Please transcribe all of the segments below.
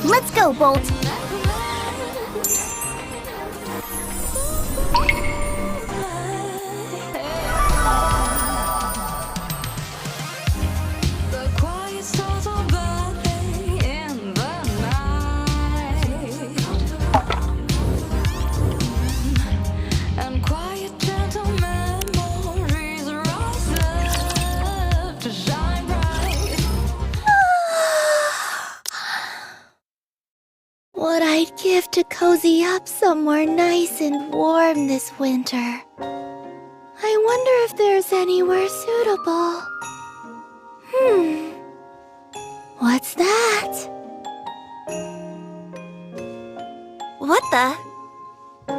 Let's go, Bolt! What I'd give to cozy up somewhere nice and warm this winter. I wonder if there's anywhere suitable. What's that? What the?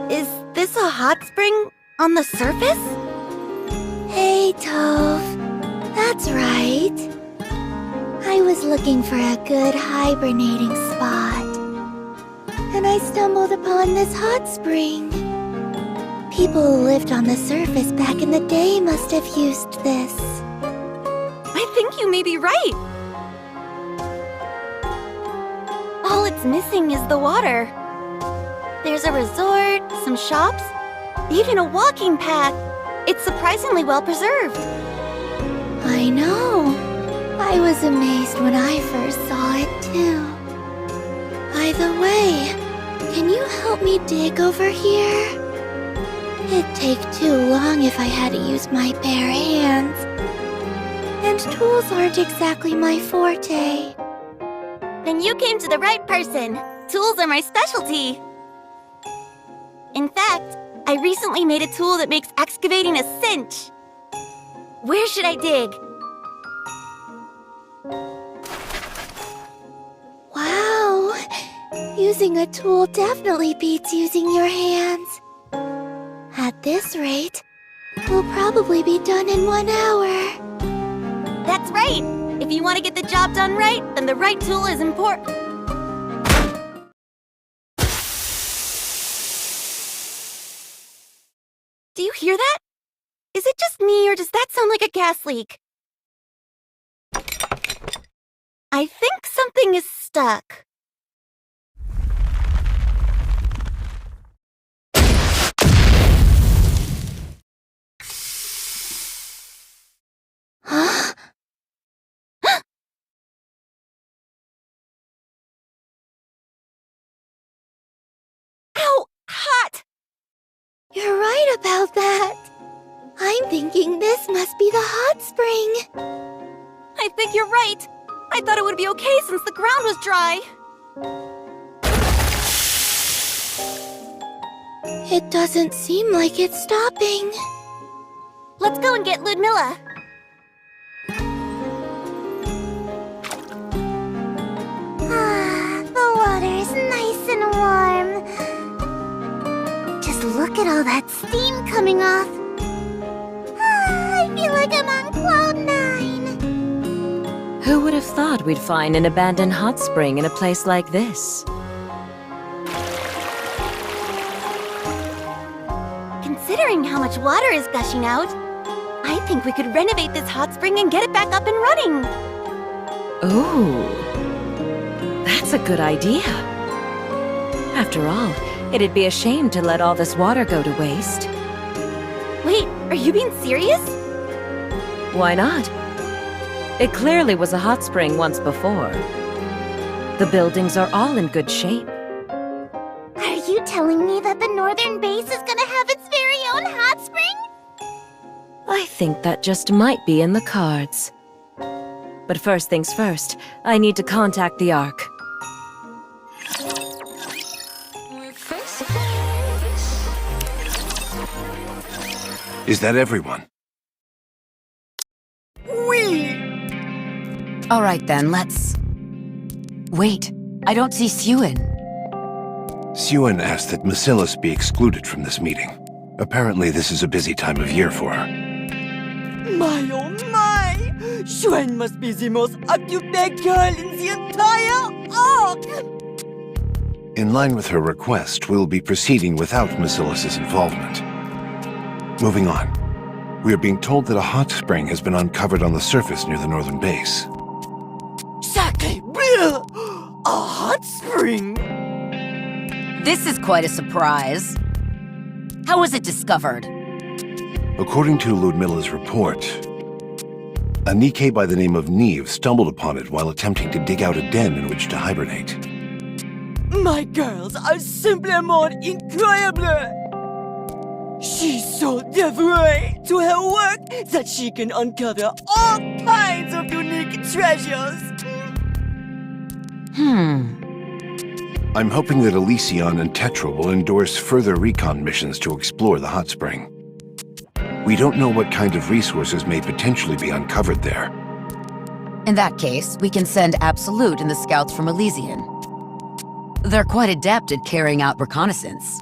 Is this a hot spring on the surface? Hey, Tove. That's right. I was looking for a good hibernating spot. And I stumbled upon this hot spring. People who lived on the surface back in the day must have used this. I think you may be right. All it's missing is the water. There's a resort, some shops, even a walking path. It's surprisingly well preserved. I know. I was amazed when I first saw it, too. By the way, can you help me dig over here? It'd take too long if I had to use my bare hands. And tools aren't exactly my forte. Then you came to the right person. Tools are my specialty. In fact, I recently made a tool that makes excavating a cinch. Where should I dig? Wow! Using a tool definitely beats using your hands. At this rate, we'll probably be done in 1 hour. That's right! If you want to get the job done right, then the right tool is important. Do you hear that? Is it just me, or does that sound like a gas leak? I think something is stuck. Huh? Ow! Hot! You're right about that. I'm thinking this must be the hot spring. I think you're right. I thought it would be okay since the ground was dry. It doesn't seem like it's stopping. Let's go and get Ludmilla. The water is nice and warm. Just look at all that steam coming off. I feel like I'm on cloud 9. Who would have thought we'd find an abandoned hot spring in a place like this? Considering how much water is gushing out, I think we could renovate this hot spring and get it back up and running. Ooh, that's a good idea. After all, it'd be a shame to let all this water go to waste. Wait, are you being serious? Why not? It clearly was a hot spring once before. The buildings are all in good shape. Are you telling me that the northern base is gonna have its very own hot spring? I think that just might be in the cards. But first things first, I need to contact the Ark. Is that everyone? All right then, let's... Wait, I don't see Suen. Suen asked that Macillus be excluded from this meeting. Apparently this is a busy time of year for her. My oh my! Suen must be the most up-to-date girl in the entire Ark! In line with her request, we'll be proceeding without Macillus's involvement. Moving on. We are being told that a hot spring has been uncovered on the surface near the northern base. Sacré bleu! A hot spring? This is quite a surprise. How was it discovered? According to Ludmila's report, a Nikkei by the name of Neve stumbled upon it while attempting to dig out a den in which to hibernate. My girls are simplement incroyable! She's so devoted to her work that she can uncover all kinds of unique treasures. I'm hoping that Elysion and Tetra will endorse further recon missions to explore the hot spring. We don't know what kind of resources may potentially be uncovered there. In that case, we can send Absolute and the scouts from Elysian. They're quite adept at carrying out reconnaissance.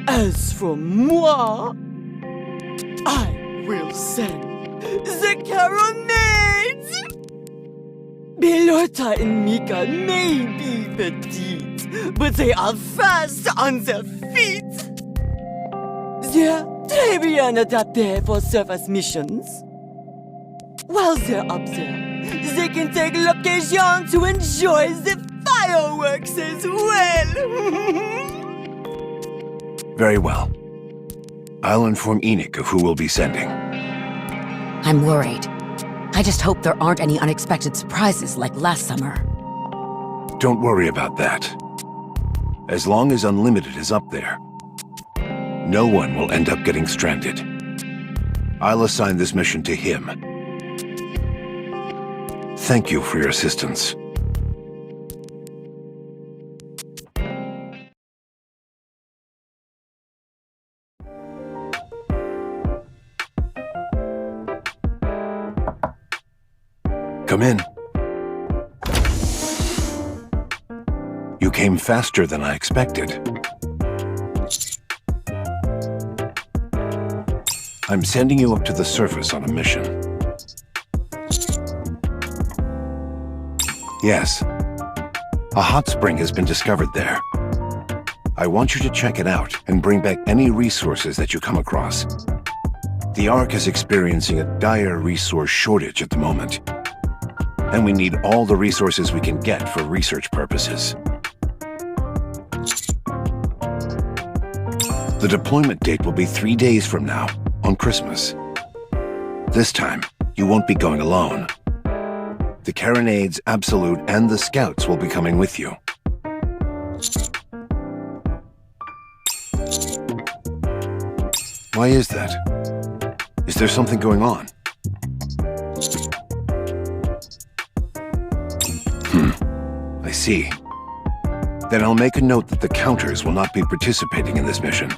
As for moi, I will send the carronades! Belota and Mika may be petite, but they are fast on their feet. They're très bien adaptés for surface missions. While they're up there, they can take l'occasion to enjoy the fireworks as well. Very well. I'll inform Enoch of who we'll be sending. I'm worried. I just hope there aren't any unexpected surprises like last summer. Don't worry about that. As long as Unlimited is up there, no one will end up getting stranded. I'll assign this mission to him. Thank you for your assistance. Come in. You came faster than I expected. I'm sending you up to the surface on a mission. Yes. A hot spring has been discovered there. I want you to check it out and bring back any resources that you come across. The Ark is experiencing a dire resource shortage at the moment, and we need all the resources we can get for research purposes. The deployment date will be 3 days from now, on Christmas. This time, you won't be going alone. The Carronades, Absolute, and the Scouts will be coming with you. Why is that? Is there something going on? I see. Then I'll make a note that the Counters will not be participating in this mission.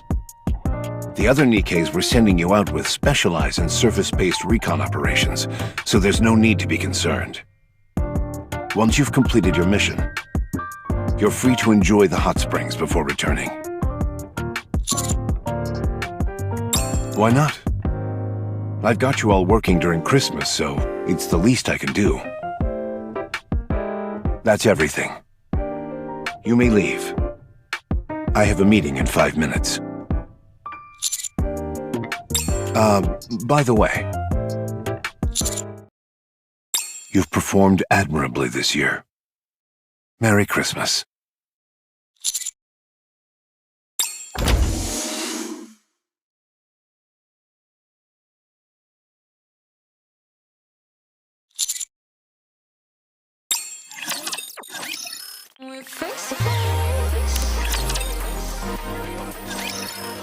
The other Nikkeis we're sending you out with specialize in surface-based recon operations, so there's no need to be concerned. Once you've completed your mission, you're free to enjoy the hot springs before returning. Why not? I've got you all working during Christmas, so it's the least I can do. That's everything. You may leave. I have a meeting in 5 minutes. By the way, you've performed admirably this year. Merry Christmas. A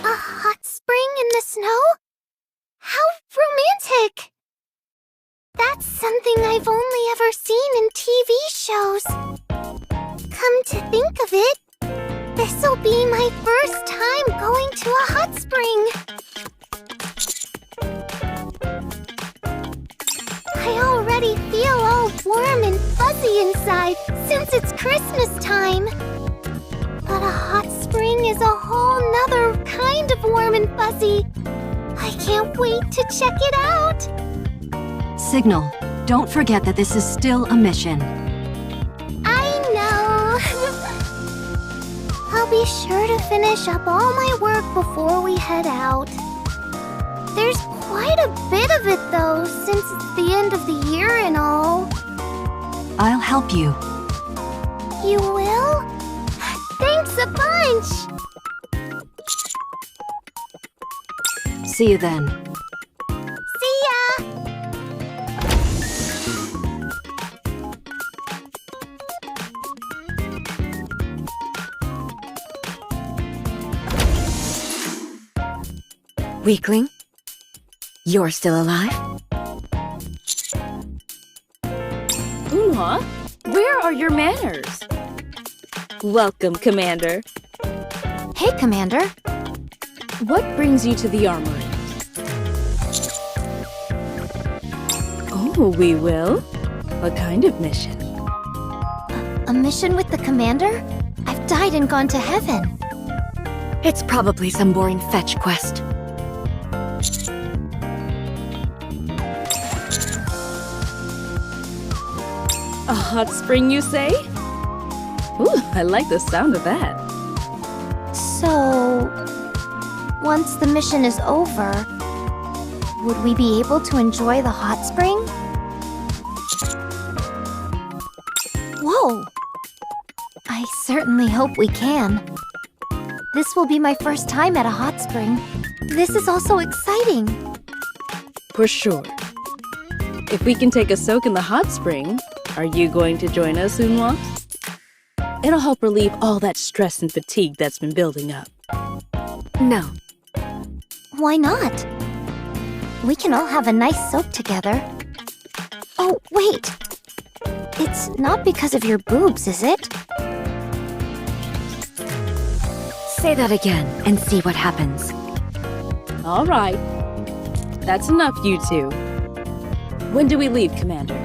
hot spring in the snow? How romantic! That's something I've only ever seen in TV shows. Come to think of it, this'll be my first time going to a hot spring. I already feel all warm and fuzzy inside since it's Christmas time. But a hot spring is a whole nother kind of warm and fuzzy. I can't wait to check it out. Signal, don't forget that this is still a mission. I know. I'll be be sure to finish up all my work before we head out. There's quite a bit of it though, since it's the end of the year and all. I'll help you. You will? Thanks a bunch! See you then. See ya! Weakling? You're still alive? Oonwa, where are your manners? Welcome, Commander. Hey, Commander. What brings you to the armory? Oh, we will? What kind of mission? A mission with the commander? I've died and gone to heaven. It's probably some boring fetch quest. A hot spring, you say? Ooh, I like the sound of that. So, once the mission is over, would we be able to enjoy the hot spring? Whoa! I certainly hope we can. This will be my first time at a hot spring. This is also exciting. For sure. If we can take a soak in the hot spring, are you going to join us, Oonwa? It'll help relieve all that stress and fatigue that's been building up. No. Why not? We can all have a nice soak together. Oh, wait! It's not because of your boobs, is it? Say that again and see what happens. All right. That's enough, you two. When do we leave, Commander?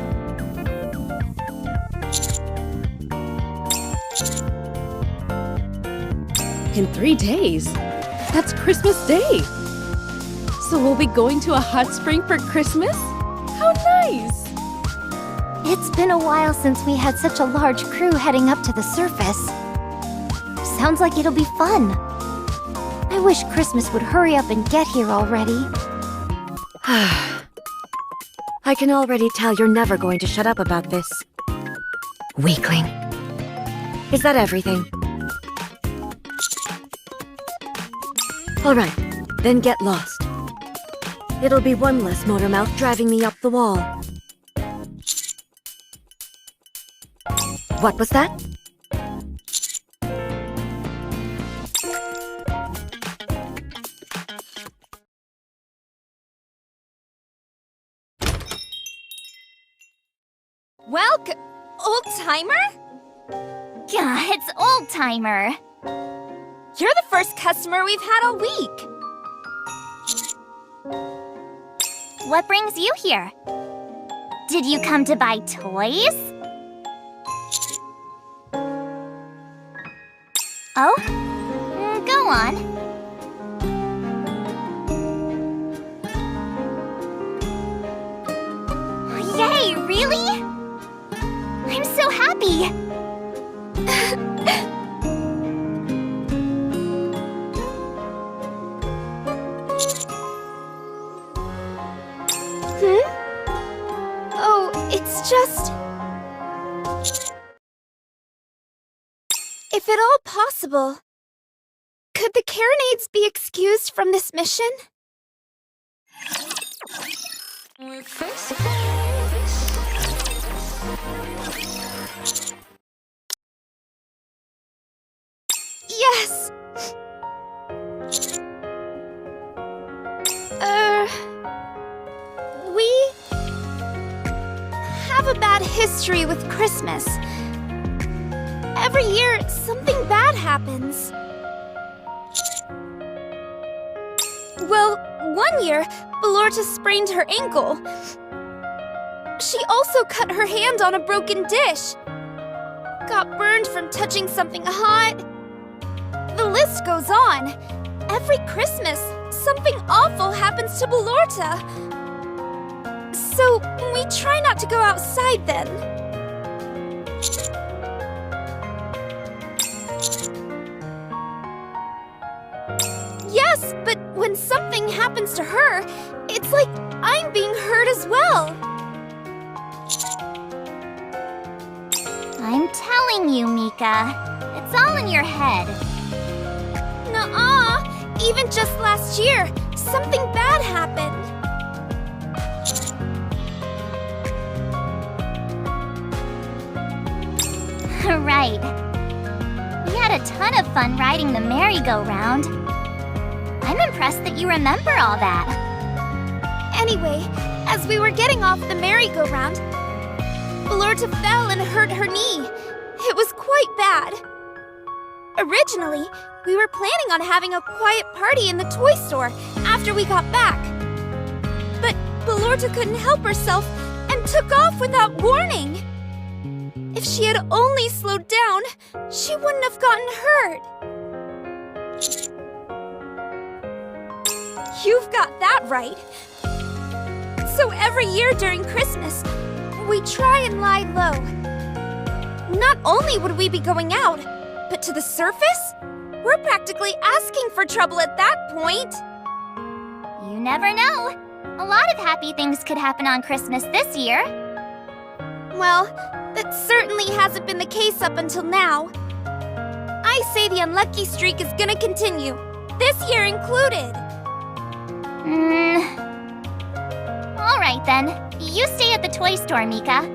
In 3 days? That's Christmas Day! So we'll be going to a hot spring for Christmas? How nice! It's been a while since we had such a large crew heading up to the surface. Sounds like it'll be fun. I wish Christmas would hurry up and get here already. I can already tell you're never going to shut up about this. Weakling. Is that everything? Alright, then get lost. It'll be one less motor mouth driving me up the wall. What was that? Old-timer? Yeah, it's old-timer. You're the first customer we've had all week. What brings you here? Did you come to buy toys? Oh? Go on. Yay, really? I'm so happy! Oh, it's just... If at all possible, could the Carronades be excused from this mission? Yes! We have a bad history with Christmas. Every year, something bad happens. Well, one year, Belorta sprained her ankle. She also cut her hand on a broken dish. Got burned from touching something hot. The list goes on. Every Christmas, something awful happens to Belorta. So, we try not to go outside then. happens to her, it's like I'm being hurt as well. I'm telling you, Mika. It's all in your head. Nuh-uh. Even just last year, something bad happened. Right. We had a ton of fun riding the merry-go-round. I'm impressed that you remember all that. Anyway, as we were getting off the merry-go-round, Blurta fell and hurt her knee. It was quite bad. Originally, we were planning on having a quiet party in the toy store after we got back. But Blurta couldn't help herself and took off without warning. If she had only slowed down, she wouldn't have gotten hurt. You've got that right. So every year during Christmas, we try and lie low. Not only would we be going out, but to the surface, we're practically asking for trouble at that point. You never know. A lot of happy things could happen on Christmas this year. Well, that certainly hasn't been the case up until now. I say the unlucky streak is gonna continue, this year included. Alright then. You stay at the toy store, Mika.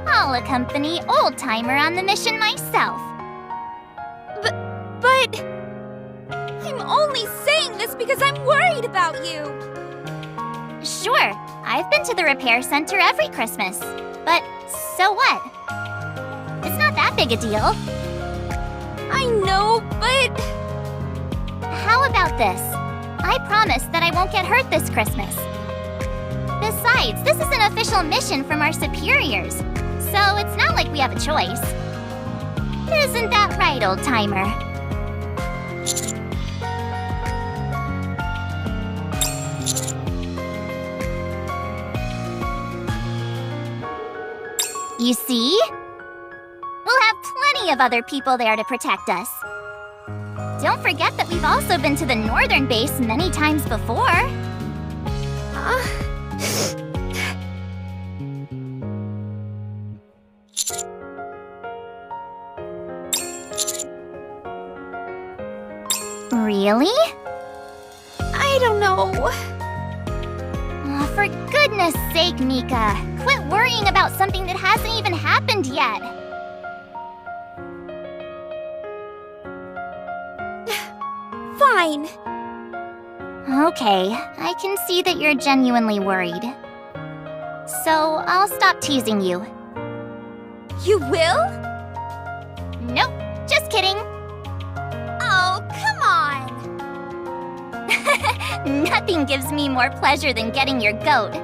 I'll accompany Old Timer on the mission myself. But... I'm only saying this because I'm worried about you. Sure, I've been to the repair center every Christmas. But so what? It's not that big a deal. I know, but... How about this? I promise that I won't get hurt this Christmas. Besides, this is an official mission from our superiors, so it's not like we have a choice. Isn't that right, Old Timer? You see? We'll have plenty of other people there to protect us. Don't forget that we've also been to the northern base many times before. Really? I don't know. Oh, for goodness sake, Mika. Quit worrying about something that hasn't even happened yet. Fine. Okay, I can see that you're genuinely worried. So, I'll stop teasing you. You will? Nope, just kidding. Oh, come on. Nothing gives me more pleasure than getting your goat.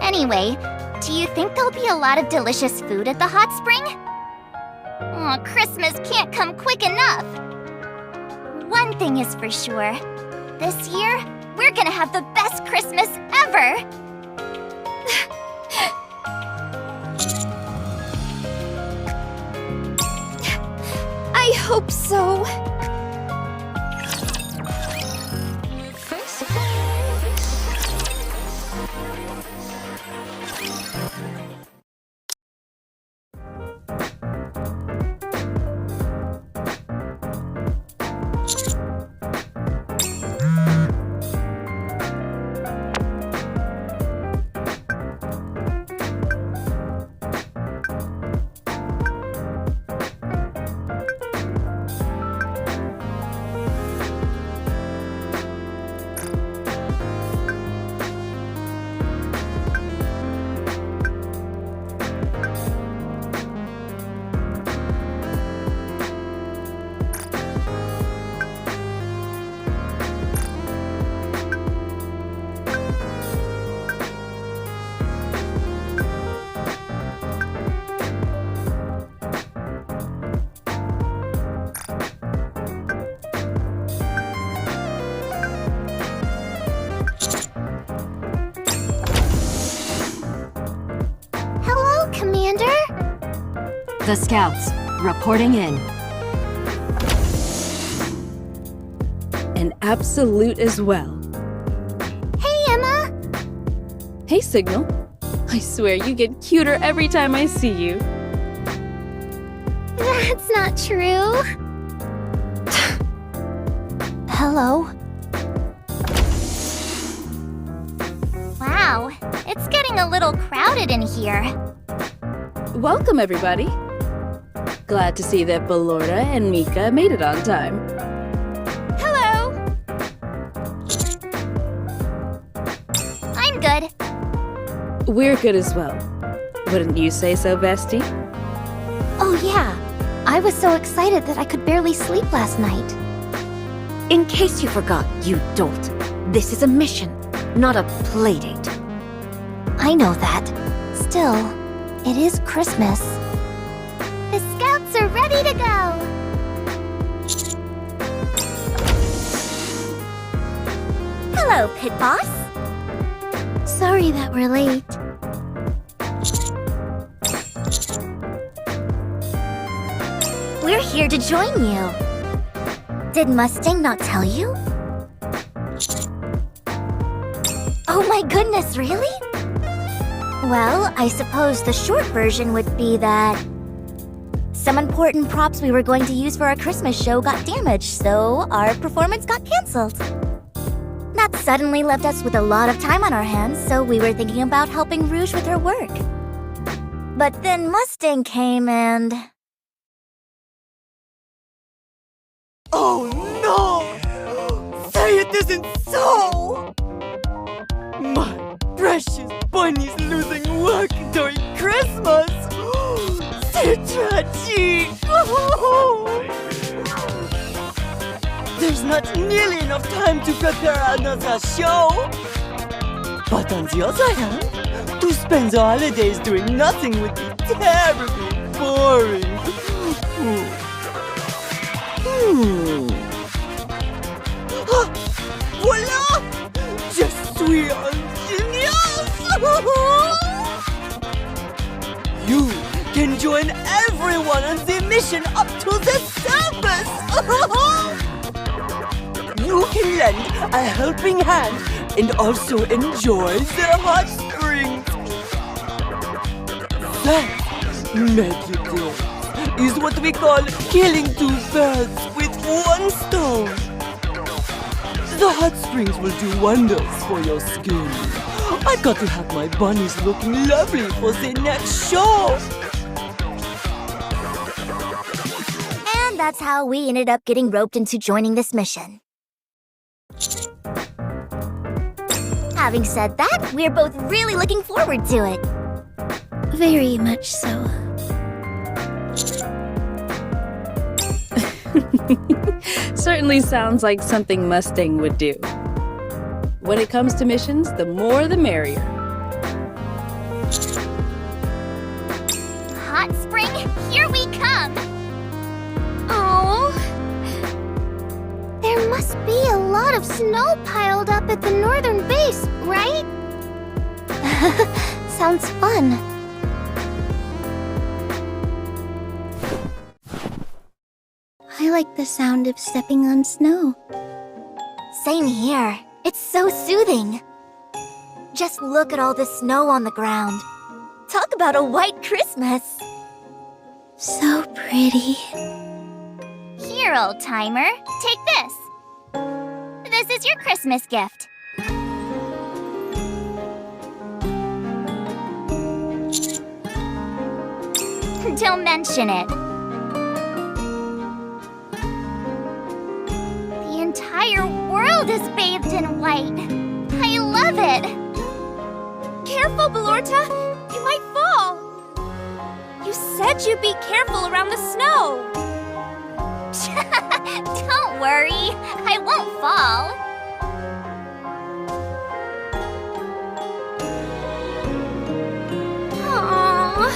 Anyway, do you think there'll be a lot of delicious food at the hot spring? Oh, Christmas can't come quick enough. One thing is for sure. This year, we're gonna have the best Christmas ever! I hope so. The scouts, reporting in. An and Absolute as well. Hey, Emma! Hey, Signal. I swear you get cuter every time I see you. That's not true. Hello? Wow, it's getting a little crowded in here. Welcome, everybody. Glad to see that Ballora and Mika made it on time. Hello! I'm good. We're good as well. Wouldn't you say so, Bestie? Oh yeah, I was so excited that I could barely sleep last night. In case you forgot, you dolt, this is a mission, not a playdate. I know that. Still, it is Christmas. The scouts are ready to go. Hello, Pit Boss. Sorry that we're late. We're here to join you. Did Mustang not tell you? Oh my goodness, really? Well, I suppose the short version would be that some important props we were going to use for our Christmas show got damaged, so our performance got cancelled. That suddenly left us with a lot of time on our hands, so we were thinking about helping Rouge with her work. But then Mustang came and... Oh no! Say it isn't so! My precious bunny's losing work during Christmas! C'est tragique! There's not nearly enough time to prepare another show! But on the other hand, to spend the holidays doing nothing would be terribly boring. Ah, voilà! Je suis un genius! You can join everyone on the mission up to the surface! You can lend a helping hand and also enjoy the hot springs. That, Medicare, is what we call killing two birds with one stone. The hot springs will do wonders for your skin. I've got to have my bunnies looking lovely for the next show. And that's how we ended up getting roped into joining this mission. Having said that, we're both really looking forward to it. Very much so. Certainly sounds like something Mustang would do. When it comes to missions, the more the merrier. Hot spring, here we come! Oh, there must be a lot of snow piled up at the northern base, right? Sounds fun. I like the sound of stepping on snow. Same here. It's so soothing. Just look at all the snow on the ground. Talk about a white Christmas. So pretty. Here, old timer, take this. This is your Christmas gift. Don't mention it. The entire world is bathed in white. I love it. Careful, Ballorta. You might fall. You said you'd be careful around the snow. Don't worry. I won't fall. Aww.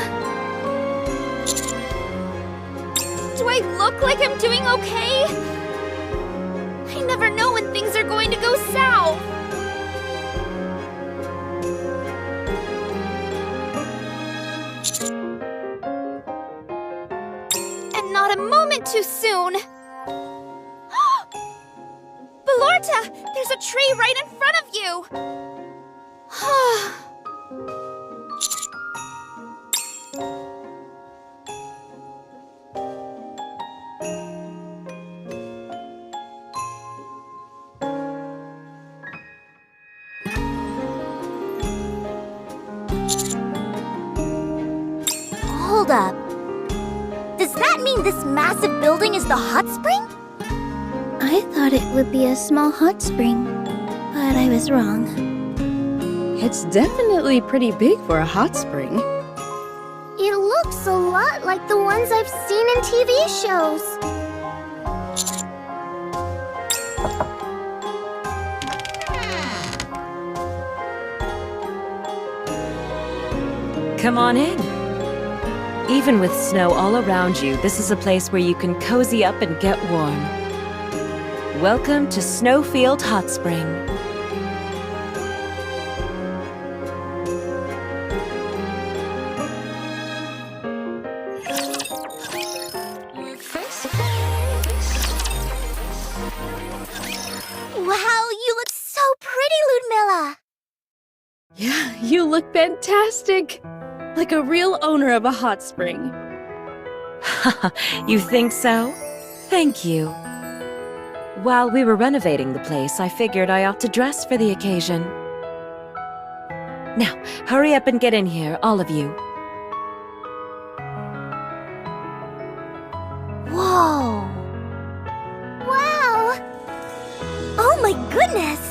Do I look like I'm doing okay? I never know when things are going to go south. And not a moment too soon. Alerta! There's a tree right in front of you! Hold up. Does that mean this massive building is the hot spring? I thought it would be a small hot spring, but I was wrong. It's definitely pretty big for a hot spring. It looks a lot like the ones I've seen in TV shows. Come on in. Even with snow all around you, this is a place where you can cozy up and get warm. Welcome to Snowfield Hot Spring. Wow, you look so pretty, Ludmilla! Yeah, you look fantastic! Like a real owner of a hot spring. You think so? Thank you. While we were renovating the place, I figured I ought to dress for the occasion. Now, hurry up and get in here, all of you. Whoa! Wow! Oh my goodness!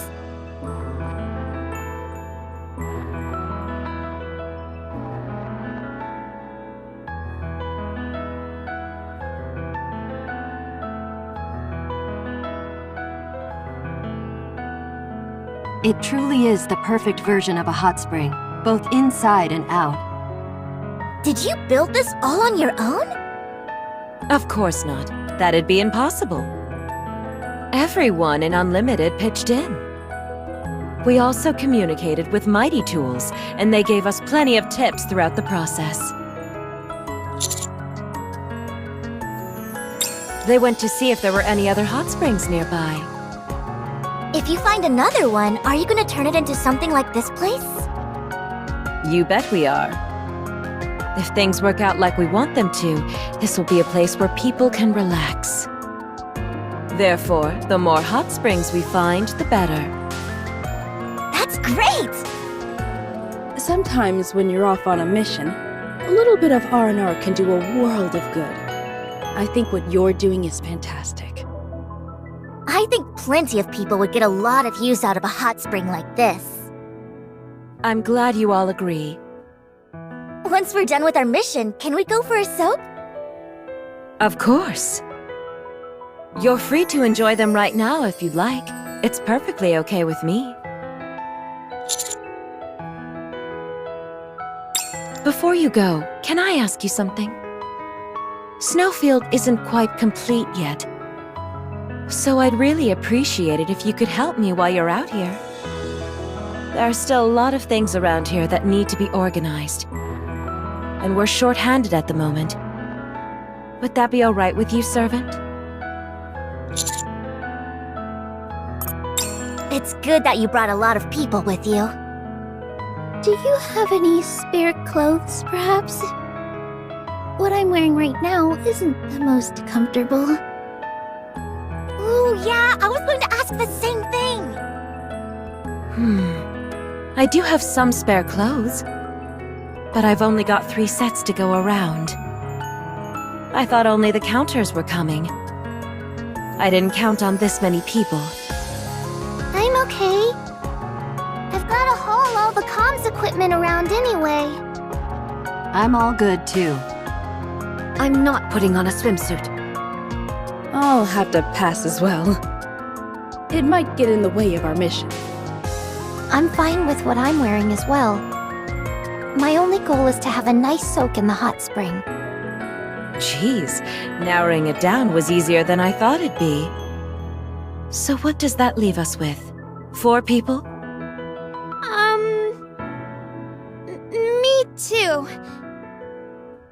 It truly is the perfect version of a hot spring, both inside and out. Did you build this all on your own? Of course not. That'd be impossible. Everyone in Unlimited pitched in. We also communicated with Mighty Tools, and they gave us plenty of tips throughout the process. They went to see if there were any other hot springs nearby. If you find another one, are you gonna turn it into something like this place? You bet we are. If things work out like we want them to, this will be a place where people can relax. Therefore, the more hot springs we find, the better. That's great! Sometimes when you're off on a mission, a little bit of R&R can do a world of good. I think what you're doing is fantastic. I think plenty of people would get a lot of use out of a hot spring like this. I'm glad you all agree. Once we're done with our mission, can we go for a soak? Of course. You're free to enjoy them right now if you'd like. It's perfectly okay with me. Before you go, can I ask you something? Snowfield isn't quite complete yet. So I'd really appreciate it if you could help me while you're out here. There are still a lot of things around here that need to be organized. And we're short-handed at the moment. Would that be all right with you, servant? It's good that you brought a lot of people with you. Do you have any spare clothes, perhaps? What I'm wearing right now isn't the most comfortable. Ooh, yeah, I was going to ask the same thing. I do have some spare clothes, but I've only got 3 sets to go around. I thought only the counters were coming. I didn't count on this many people. I'm okay. I've got to haul all the comms equipment around anyway. I'm all good too. I'm not putting on a swimsuit. I'll have to pass as well. It might get in the way of our mission. I'm fine with what I'm wearing as well. My only goal is to have a nice soak in the hot spring. Jeez, narrowing it down was easier than I thought it'd be. So what does that leave us with? 4 people? Me too.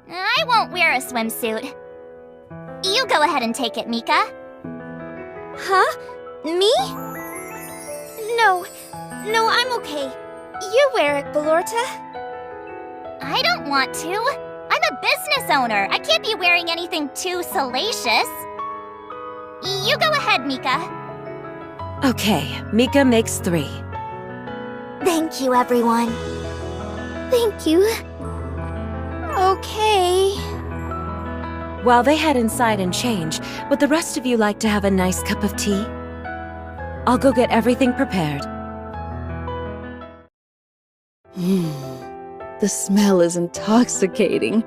I won't wear a swimsuit. You go ahead and take it, Mika. Huh? Me? No, I'm okay. You wear it, Belorta. I don't want to. I'm a business owner. I can't be wearing anything too salacious. You go ahead, Mika. Okay, Mika makes 3. Thank you, everyone. Thank you. Okay. While they head inside and change, would the rest of you like to have a nice cup of tea? I'll go get everything prepared. The smell is intoxicating.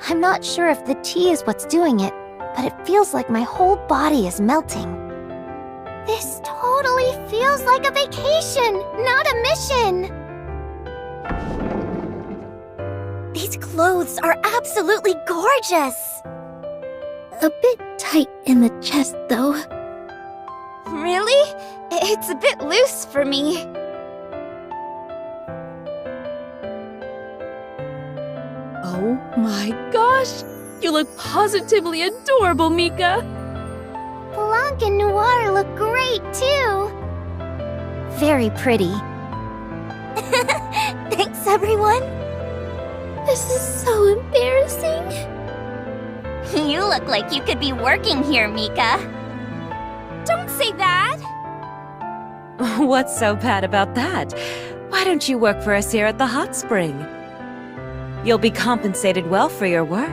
I'm not sure if the tea is what's doing it, but it feels like my whole body is melting. This totally feels like a vacation, not a mission. These clothes are absolutely gorgeous! A bit tight in the chest, though. Really? It's a bit loose for me. Oh my gosh! You look positively adorable, Mika! Blanc and Noir look great, too. Very pretty. Thanks, everyone. This is so embarrassing. You look like you could be working here, Mika. Don't say that. What's so bad about that? Why don't you work for us here at the hot spring? You'll be compensated well for your work.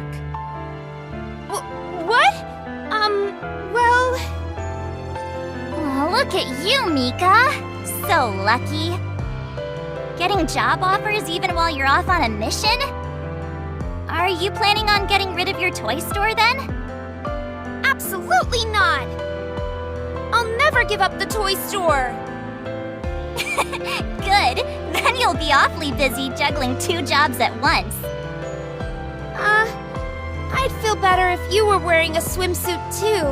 What? Well... Oh, look at you, Mika. So lucky. Getting job offers even while you're off on a mission? Are you planning on getting rid of your toy store then? Absolutely not! I'll never give up the toy store! Good. Then you'll be awfully busy juggling 2 jobs at once. I'd feel better if you were wearing a swimsuit too.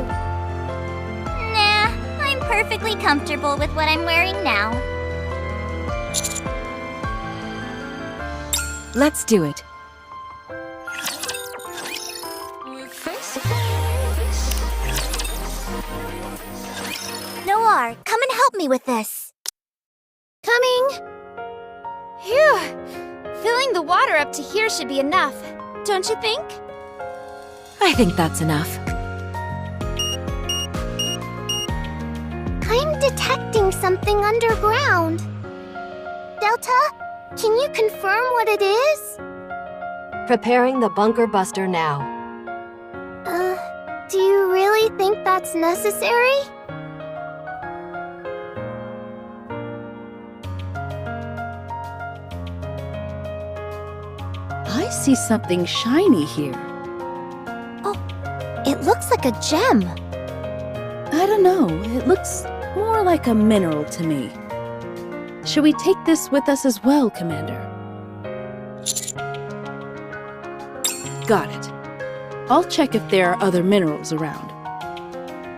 Nah, I'm perfectly comfortable with what I'm wearing now. Let's do it. Noir, come and help me with this. Coming! Phew! Filling the water up to here should be enough, don't you think? I think that's enough. I'm detecting something underground. Delta, can you confirm what it is? Preparing the bunker buster now. Do you really think that's necessary? I see something shiny here. It looks like a gem. I don't know, it looks more like a mineral to me. Should we take this with us as well, Commander? Got it. I'll check if there are other minerals around.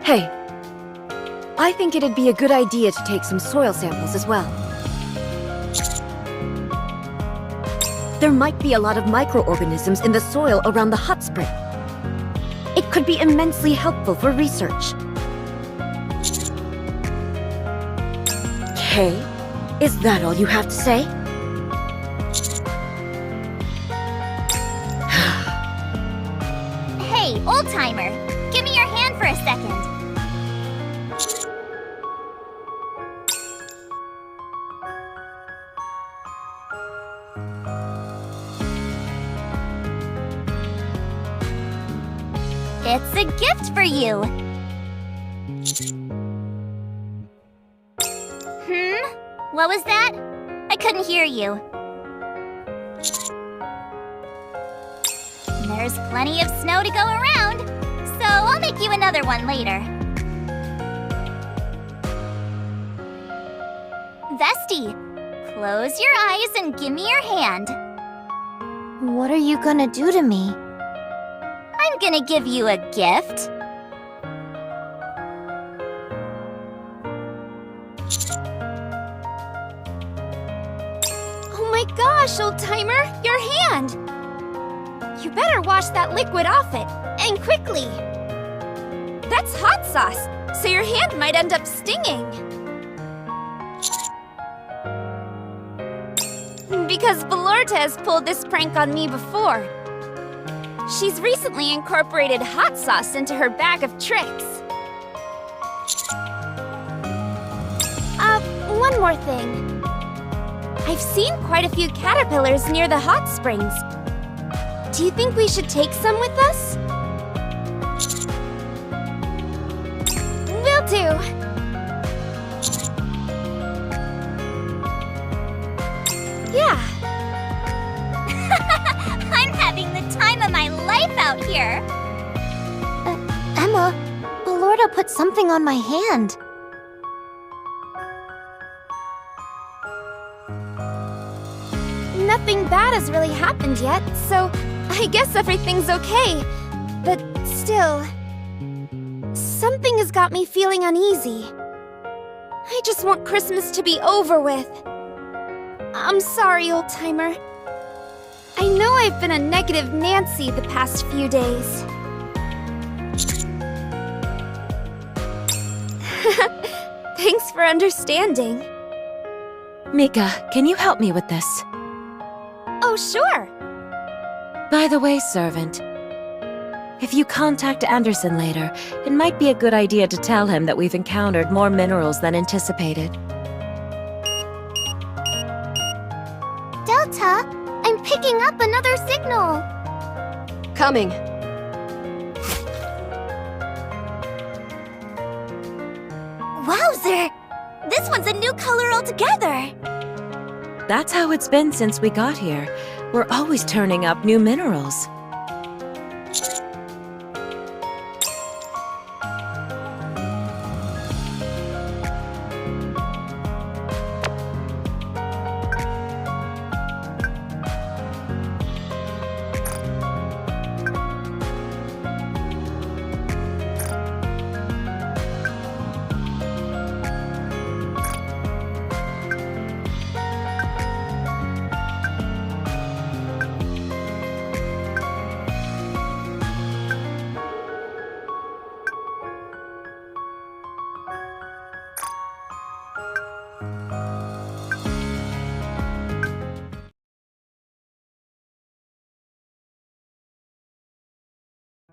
Hey, I think it'd be a good idea to take some soil samples as well. There might be a lot of microorganisms in the soil around the hot spring. It could be immensely helpful for research. Okay, is that all you have to say? Hey, old-timer, give me your hand for a second. It's a gift for you. What was that? I couldn't hear you. There's plenty of snow to go around, so I'll make you another one later. Vesti, close your eyes and give me your hand. What are you gonna do to me? I'm gonna give you a gift. Oh my gosh, old-timer, your hand! You better wash that liquid off it, and quickly! That's hot sauce, so your hand might end up stinging. because Valorta has pulled this prank on me before. She's recently incorporated hot sauce into her bag of tricks. One more thing. I've seen quite a few caterpillars near the hot springs. Do you think we should take some with us? Will do. Yeah. I'm having the time of my life out here. Emma, Valorta put something on my hand. Nothing bad has really happened yet, so I guess everything's okay. But still, something has got me feeling uneasy. I just want Christmas to be over with. I'm sorry, old-timer. I know I've been a negative Nancy the past few days. Thanks for understanding. Mika, can you help me with this? Oh, sure. By the way, servant, if you contact Anderson later, it might be a good idea to tell him that we've encountered more minerals than anticipated. Delta, I'm picking up another signal. Coming. Wowzer! This one's a new color altogether. That's how it's been since we got here. We're always turning up new minerals.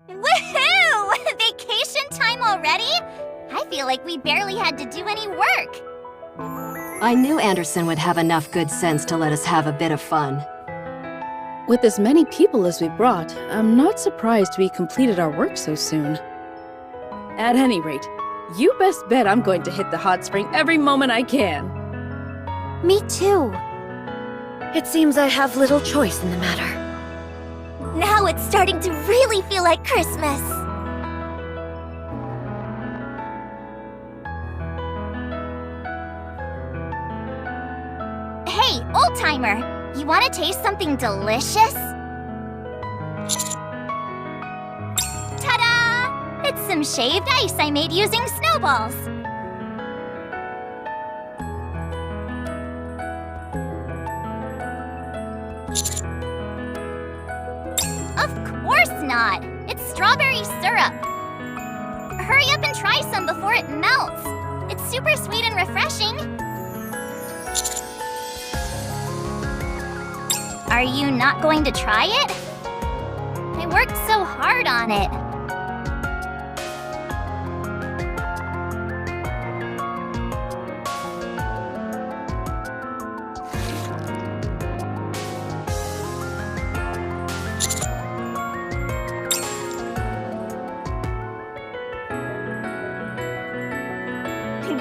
Woohoo! Vacation time already? I feel like we barely had to do any work. I knew Anderson would have enough good sense to let us have a bit of fun. With as many people as we brought, I'm not surprised we completed our work so soon. At any rate, you best bet I'm going to hit the hot spring every moment I can. Me too. It seems I have little choice in the matter. Now it's starting to really feel like Christmas. Hey, old-timer, you want to taste something delicious? Ta-da! It's some shaved ice I made using snowballs. Of course not! It's strawberry syrup! Hurry up and try some before it melts! It's super sweet and refreshing! Are you not going to try it? I worked so hard on it.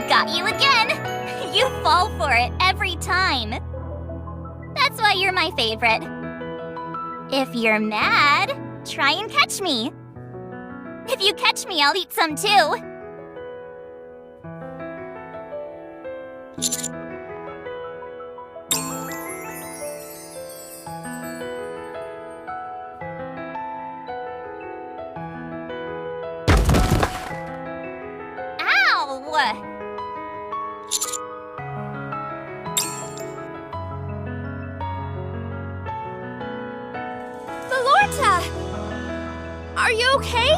Got you again! You fall for it every time. That's why you're my favorite. If you're mad, try and catch me. If you catch me, I'll eat some too. Ow! Valorta! Are you okay?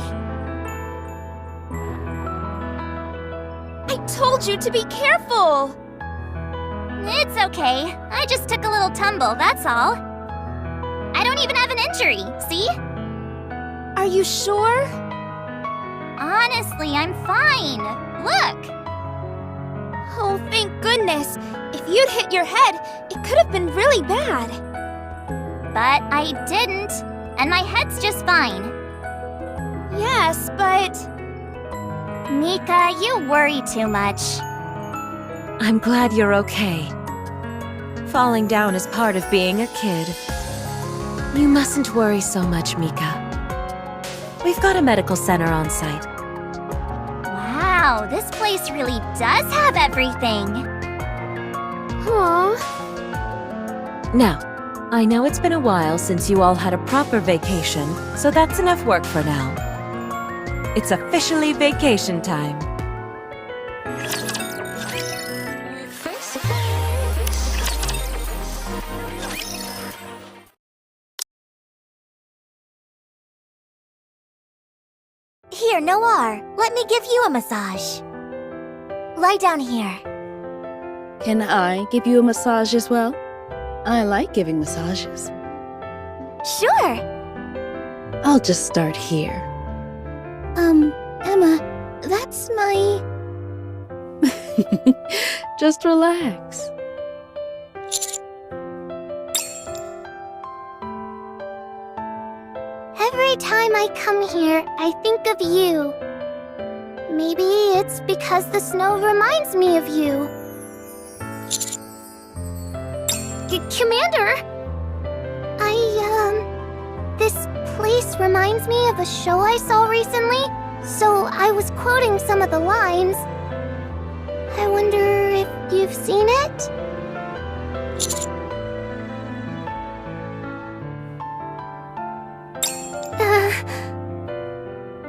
I told you to be careful! It's okay. I just took a little little tumble, that's all. I don't even have an injury, see? Are you sure? Honestly, I'm fine. Look! Oh, thank goodness. If you'd hit your head, it could have been really bad. But I didn't, and my head's just fine. Yes, but... Mika, you worry too much. I'm glad you're okay. Falling down is part of being a kid. You mustn't worry so much, Mika. We've got a medical center on site. Wow, this place really does have everything. Aww. Now, I know it's been a while since you all had a proper vacation, so that's enough work for now. It's officially vacation time. Here, Noir, let me give you a massage. Lie down here. Can I give you a massage as well? I like giving massages. Sure. I'll just start here. Emma, that's my... Just relax. Every time I come here, I think of you. Maybe it's because the snow reminds me of you. Commander! This place reminds me of a show I saw recently, so I was quoting some of the lines. I wonder if you've seen it?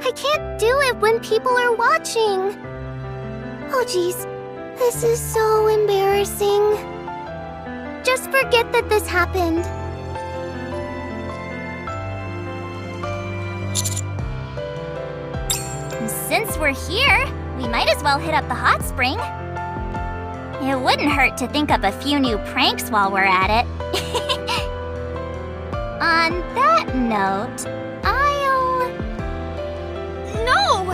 I can't do it when people are watching. Oh geez, this is so embarrassing. Just forget that this happened. Since we're here, we might as well hit up the hot spring. It wouldn't hurt to think up a few new pranks while we're at it. On that note, No!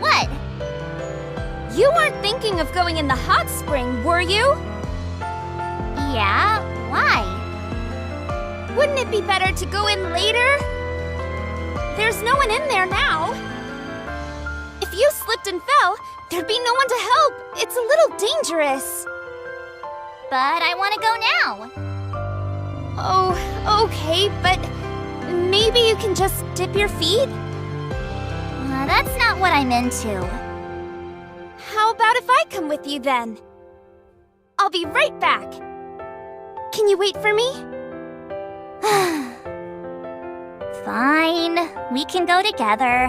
What? You weren't thinking of going in the hot spring, were you? Yeah? Why? Wouldn't it be better to go in later? There's no one in there now. If you slipped and fell, there'd be no one to help. It's a little dangerous. But I want to go now. Oh, okay, but maybe you can just dip your feet? That's not what I'm into. How about if I come with you then? I'll be right back. Can you wait for me? Fine, we can go together.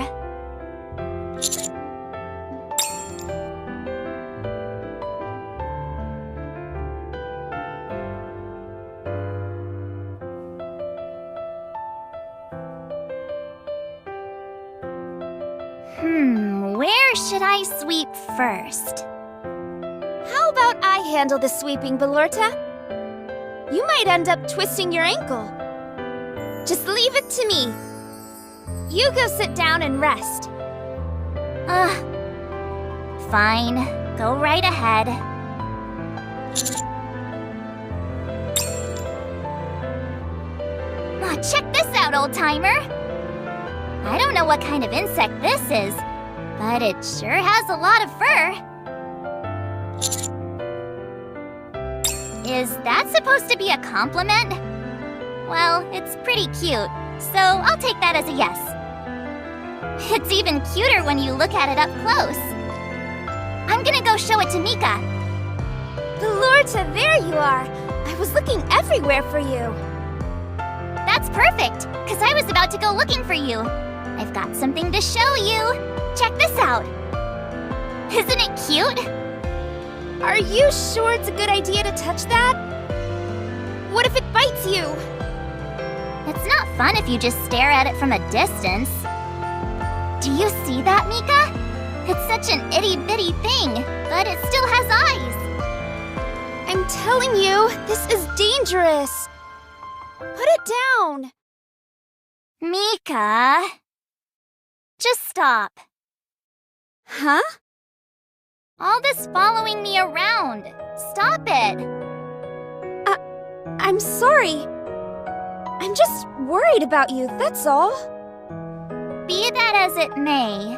Where should I sweep first? How about I handle the sweeping, Belorta? You might end up twisting your ankle. Just leave it to me. You go sit down and rest. Fine. Go right ahead. Check this out, old-timer! I don't know what kind of insect this is, but it sure has a lot of fur. Is that supposed to be a compliment? Well, it's pretty cute, so I'll take that as a yes. It's even cuter when you look at it up close. I'm gonna go show it to Mika. Belorta, there you are! I was looking everywhere for you. That's perfect, because I was about to go looking for you. I've got something to show you. Check this out. Isn't it cute? Are you sure it's a good idea to touch that? What if it bites you? It's not fun if you just stare at it from a distance. Do you see that, Mika? It's such an itty-bitty thing, but it still has eyes. I'm telling you, this is dangerous. Put it down. Mika. Just stop. Huh? All this following me around. Stop it. I'm sorry. I'm just worried about you, that's all. Be that as it may,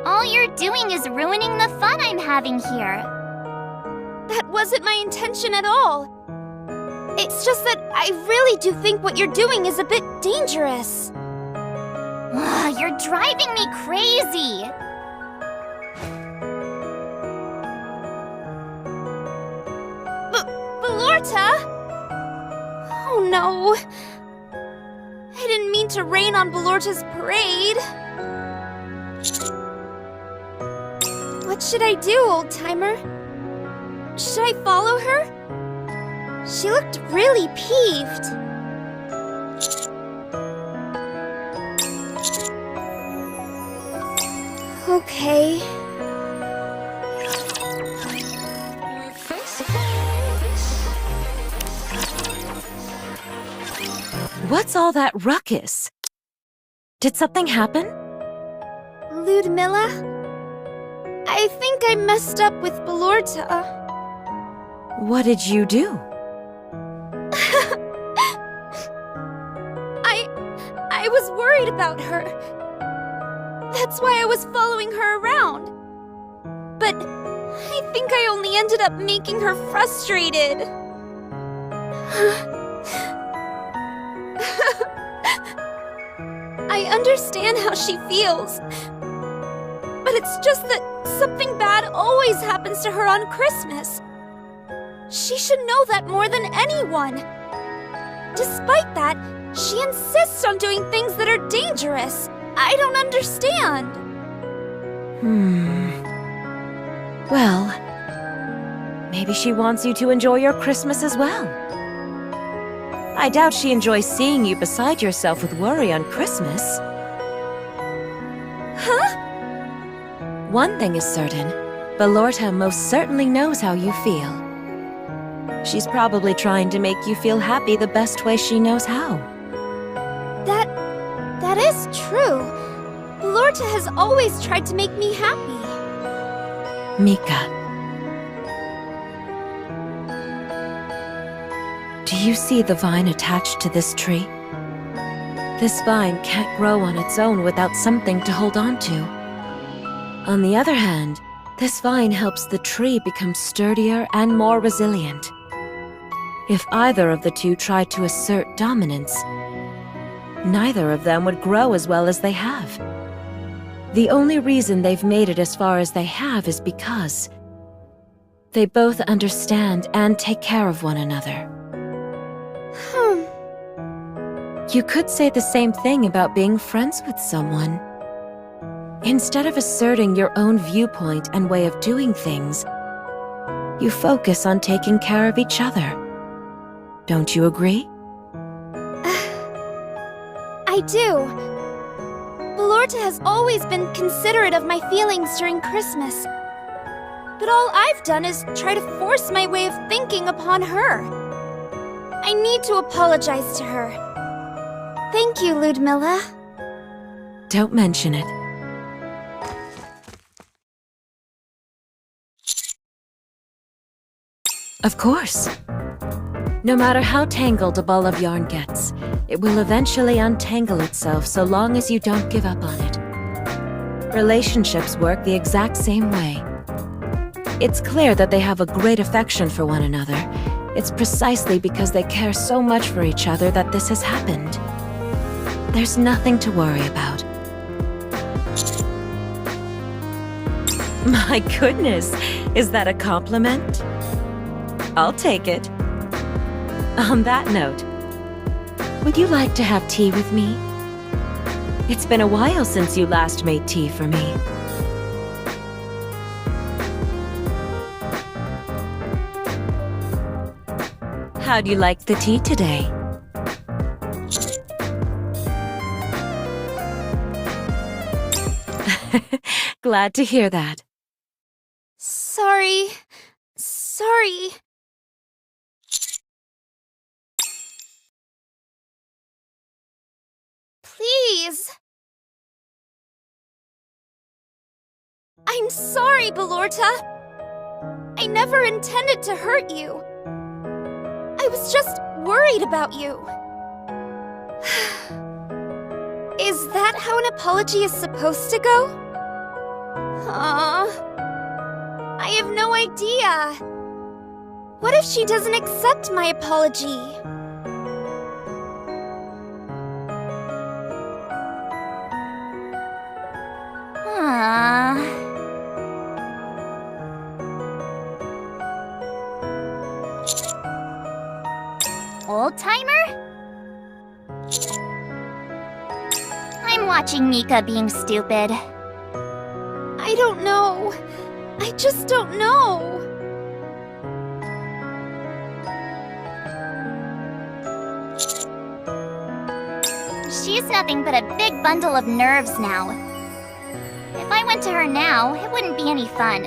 all you're doing is ruining the fun I'm having here. That wasn't my intention at all. It's just that I really do think what you're doing is a bit dangerous. Ugh, you're driving me crazy. Belorta? Oh no. I didn't mean to rain on Belorta's parade. What should I do, old-timer? Should I follow her? She looked really peeved. Okay. What's all that ruckus? Did something happen? Ludmilla? I think I messed up with Belorta. What did you do? I was worried about her. That's why I was following her around. But I think I only ended up making her frustrated. I understand how she feels. But it's just that something bad always happens to her on Christmas. She should know that more than anyone. Despite that, she insists on doing things that are dangerous. I don't understand. Well, maybe she wants you to enjoy your Christmas as well. I doubt she enjoys seeing you beside yourself with worry on Christmas. Huh? One thing is certain, Belorta most certainly knows how you feel. She's probably trying to make you feel happy the best way she knows how. That is true. Belorta has always tried to make me happy. Mika. Do you see the vine attached to this tree? This vine can't grow on its own without something to hold on to. On the other hand, this vine helps the tree become sturdier and more resilient. If either of the two tried to assert dominance, neither of them would grow as well as they have. The only reason they've made it as far as they have is because they both understand and take care of one another. You could say the same thing about being friends with someone. Instead of asserting your own viewpoint and way of doing things, you focus on taking care of each other. Don't you agree? I do. Belorta has always been considerate of my feelings during Christmas. But all I've done is try to force my way of thinking upon her. I need to apologize to her. Thank you, Ludmilla. Don't mention it. Of course. No matter how tangled a ball of yarn gets, it will eventually untangle itself so long as you don't give up on it. Relationships work the exact same way. It's clear that they have a great affection for one another. It's precisely because they care so much for each other that this has happened. There's nothing to worry about. My goodness, is that a compliment? I'll take it. On that note, would you like to have tea with me? It's been a while since you last made tea for me. How'd you like the tea today? Glad to hear that. Sorry. sorry. Please. I'm sorry, Belorta. I never intended to hurt you. I was just worried about you. Is that how an apology is supposed to go? I have no idea. What if she doesn't accept my apology? Old-timer? I'm watching Mika being stupid. I don't know. I just don't know. She's nothing but a big bundle of nerves now. If I went to her now, it wouldn't be any fun.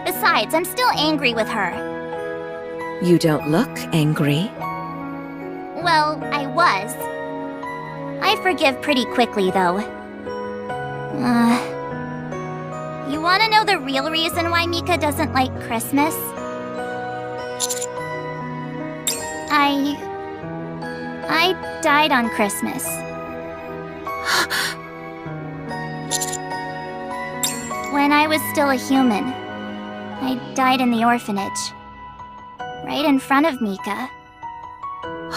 Besides, I'm still angry with her. You don't look angry. Well, I was. I forgive pretty quickly, though. You wanna know the real reason why Mika doesn't like Christmas? I died on Christmas. When I was still a human, I died in the orphanage. Right in front of Mika.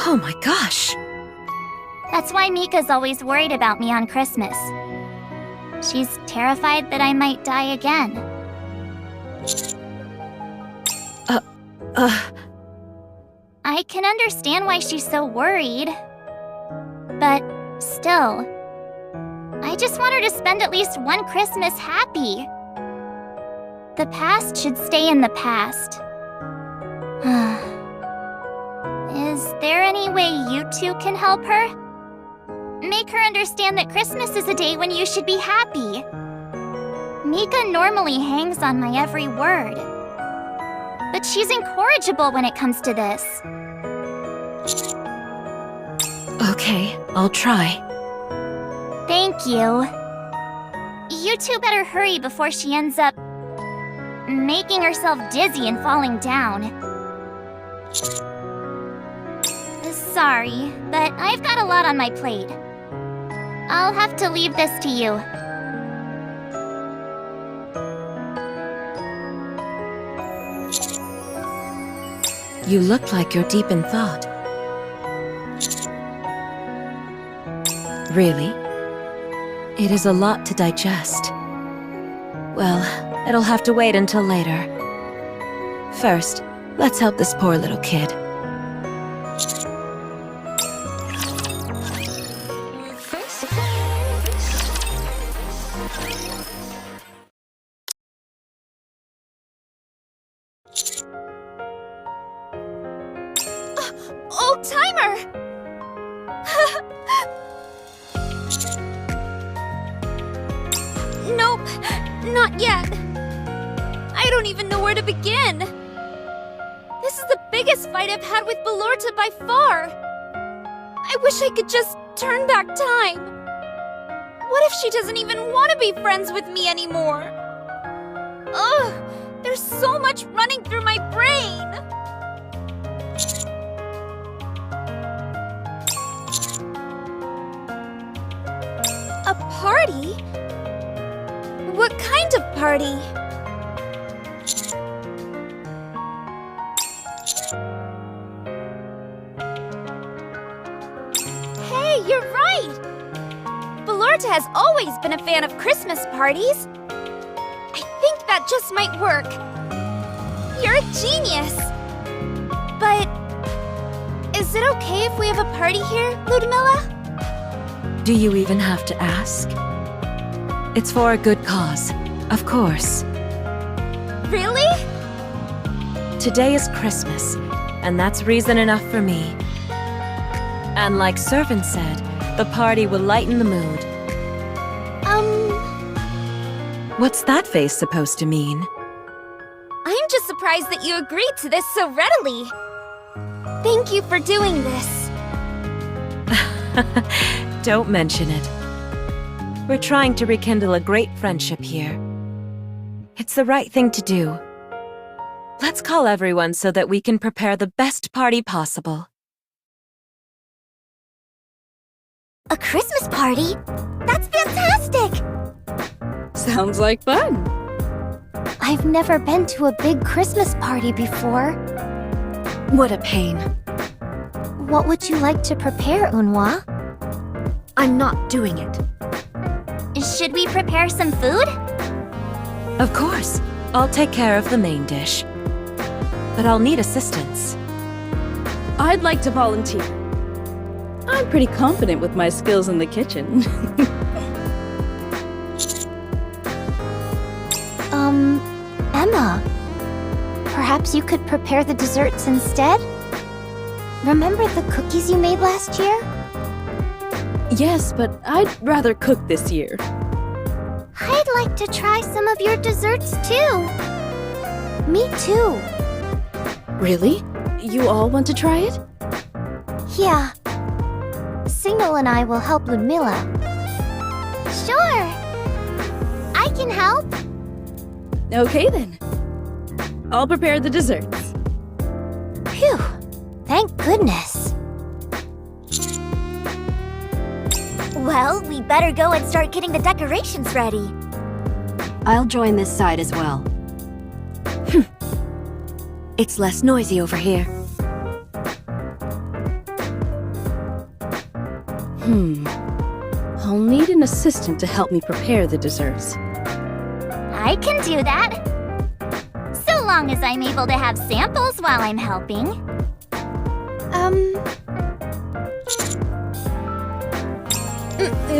Oh my gosh! That's why Mika's always worried about me on Christmas. She's terrified that I might die again. I can understand why she's so worried. But still, I just want her to spend at least one Christmas happy. The past should stay in the past. Is there any way you two can help her? Make her understand that Christmas is a day when you should be happy. Mika normally hangs on my every word. But she's incorrigible when it comes to this. Okay, I'll try. Thank you. You two better hurry before she ends up making herself dizzy and falling down. Sorry, but I've got a lot on my plate. I'll have to leave this to you. You look like you're deep in thought. Really? It is a lot to digest. Well, it'll have to wait until later. First, let's help this poor little kid. Old-timer! Nope, not yet. I don't even know where to begin. This is the biggest fight I've had with Belorta by far. I wish I could just turn back time. What if she doesn't even want to be friends with me anymore? Ugh, there's so much running through my brain. A party? What kind of party? Hey, you're right! Belorta has always been a fan of Christmas parties. I think that just might work. You're a genius! But is it okay if we have a party here, Ludmilla? Do you even have to ask? It's for a good cause, of course. Really? Today is Christmas, and that's reason enough for me. And like Servant said, the party will lighten the mood. What's What's that face supposed to mean? I'm just surprised that you agreed to this so readily. Thank you for doing this. Don't mention it. We're trying to rekindle a great friendship here. It's the right thing to do. Let's call everyone so that we can prepare the best party possible. A Christmas party? That's fantastic! Sounds like fun. I've never been to a big Christmas party before. What a pain. What would you like to prepare, Unhwa? I'm not doing it. Should we prepare some food? Of course, I'll take care of the main dish. But I'll need assistance. I'd like to volunteer. I'm pretty confident with my skills in the kitchen. Emma. Perhaps you could prepare the desserts instead? Remember the cookies you made last year? Yes, but I'd rather cook this year. I'd like to try some of your desserts too. Me too. Really? You all want to try it? Yeah. Signal and I will help Ludmilla. Sure. I can help. Okay then. I'll prepare the desserts. Phew. Thank goodness. Well, we better go and start getting the decorations ready. I'll join this side as well. It's less noisy over here. I'll need an assistant to help me prepare the desserts. I can do that. So long as I'm able to have samples while I'm helping.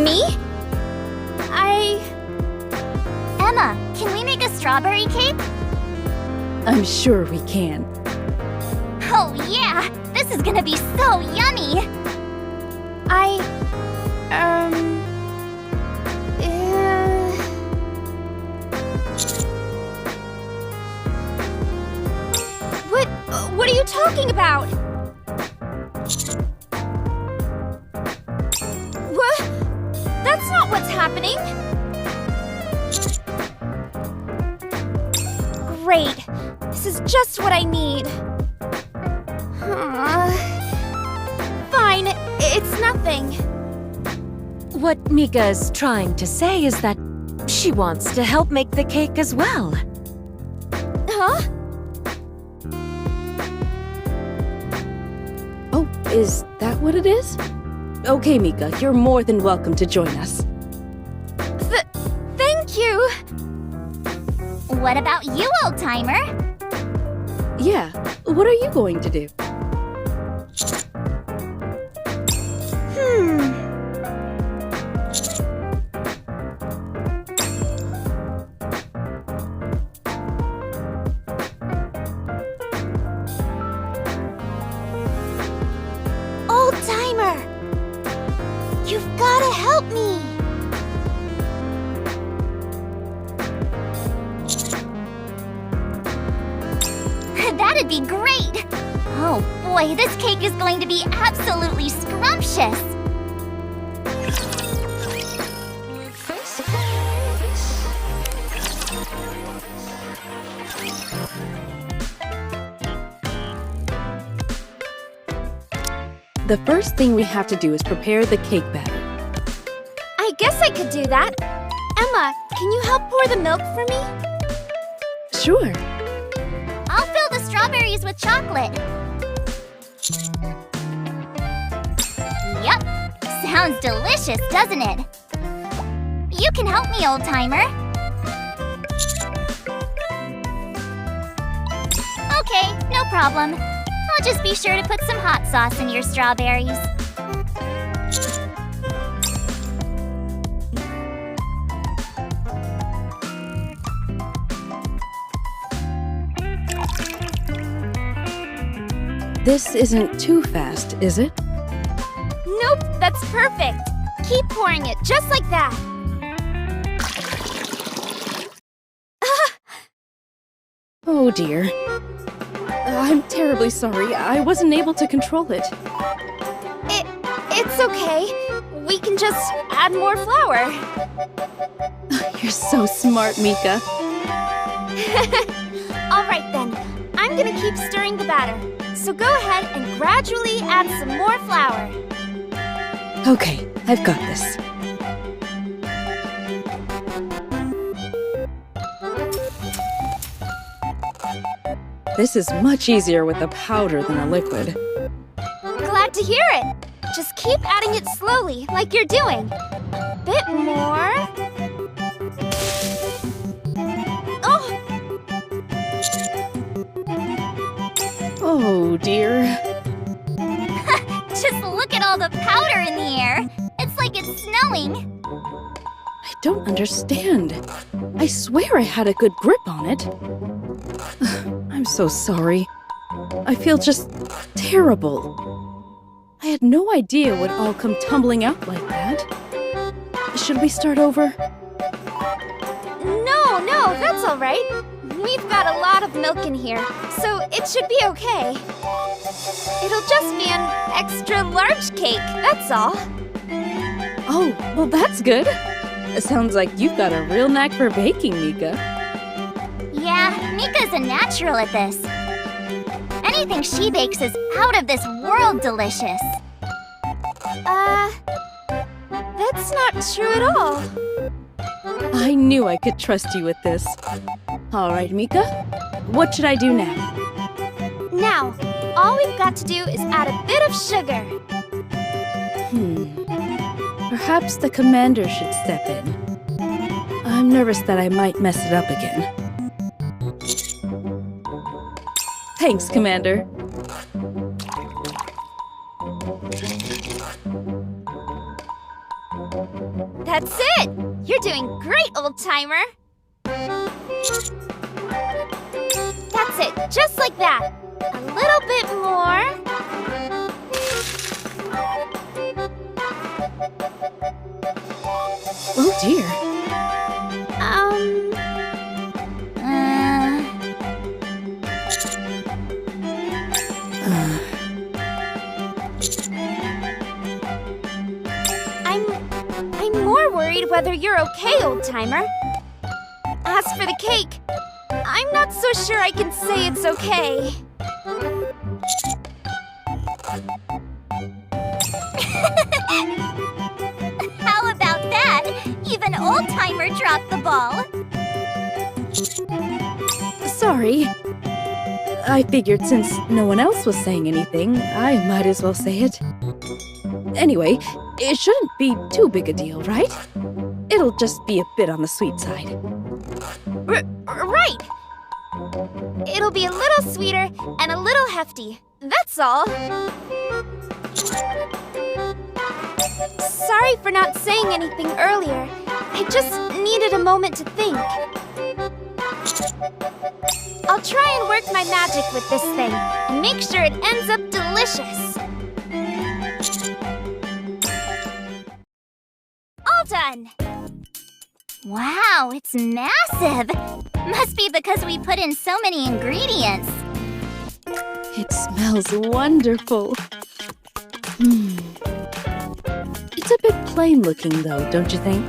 Me? Emma, can we make a strawberry cake? I'm sure we can. Oh yeah! This is gonna be so yummy! What are you talking about? What? That's not what's happening! Great! This is just what I need. Fine, it's nothing. What Mika is trying to say is that she wants to help make the cake as well. Huh? Oh, is that what it is? Okay, Mika, you're more than welcome to join us. Thank you! What about you, old-timer? Yeah, what are you going to do? Old-timer! You've gotta help me! That'd be great! Oh boy, this cake is going to be absolutely scrumptious! The first thing we have to do is prepare the cake batter. I guess I could do that. Emma, can you help pour the milk for me? Sure. I'll fill the strawberries with chocolate. Yup. Sounds delicious, doesn't it? You can help me, old-timer. Okay, no problem. I'll just be sure to put some hot sauce in your strawberries. This isn't too fast, is it? Nope, that's perfect. Keep pouring it just like that. Oh dear. I'm terribly sorry. I wasn't able to control it. It's okay. We can just add more flour. You're so smart, Mika. All right then. I'm gonna keep stirring the batter. So go ahead and gradually add some more flour. Okay, I've got this. This is much easier with a powder than a liquid. Glad to hear it. Just keep adding it slowly, like you're doing. Bit more. Oh! Oh dear. Just look at all the powder in the air. It's like it's snowing. I don't understand. I swear I had a good grip on it. I'm so sorry. I feel just terrible. I had no idea it would all come tumbling out like that. Should we start over? No, that's all right. We've got a lot of milk in here, so it should be okay. It'll just be an extra large cake, that's all. Oh, well that's good. It sounds like you've got a real knack for baking, Mika. Yeah, Mika's a natural at this. Anything she bakes is out of this world delicious. That's not true at all. I knew I could trust you with this. All right, Mika. What should I do now? Now, all we've got to do is add a bit of sugar. Perhaps the commander should step in. I'm nervous that I might mess it up again. Thanks, Commander. That's it! You're doing great, old-timer! That's it, just like that. A little bit more. Oh dear. I'm more worried whether you're okay, old-timer. As for the cake, I'm not so sure I can say it's okay. How about that? Even old-timer dropped the ball. Sorry. I figured since no one else was saying anything, I might as well say it. Anyway, it shouldn't be too big a deal, right? It'll just be a bit on the sweet side. Right! It'll be a little sweeter and a little hefty. That's all. Sorry for not saying anything earlier. I just needed a moment to think. I'll try and work my magic with this thing and make sure it ends up delicious. All done. Wow, it's massive. Must be because we put in so many ingredients. It smells wonderful. It's a bit plain looking though, don't you think?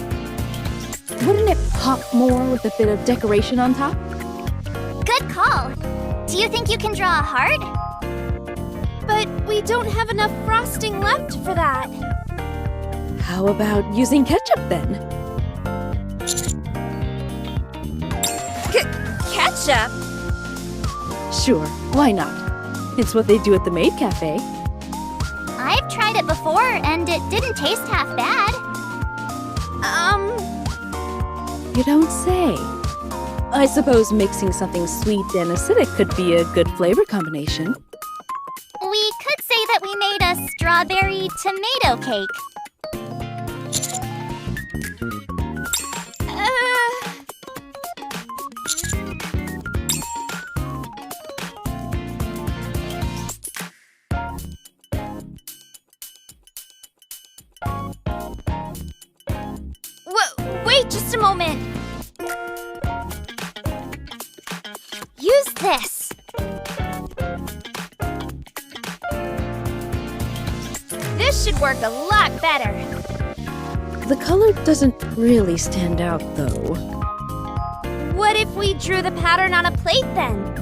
Wouldn't it pop more with a bit of decoration on top? Good call. Do you think you can draw a heart? But we don't have enough frosting left for that. How about using ketchup then? Ketchup? Sure, why not? It's what they do at the Maid Cafe. I've tried it before, and it didn't taste half bad. You don't say. I suppose mixing something sweet and acidic could be a good flavor combination. We could say that we made a strawberry tomato cake. Wait just a moment. Use this. This should work a lot better. The color doesn't really stand out, though. What if we drew the pattern on a plate then?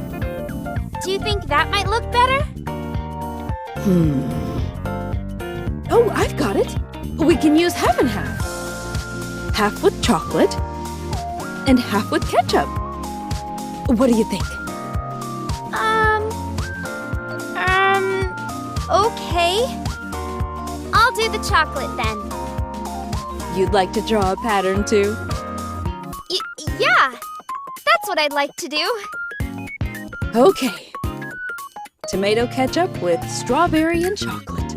Do you think that might look better? Oh, I've got it! We can use half and half. Half with chocolate, and half with ketchup. What do you think? Okay. I'll do the chocolate then. You'd like to draw a pattern, too? Yeah, that's what I'd like to do. Okay. Tomato ketchup with strawberry and chocolate.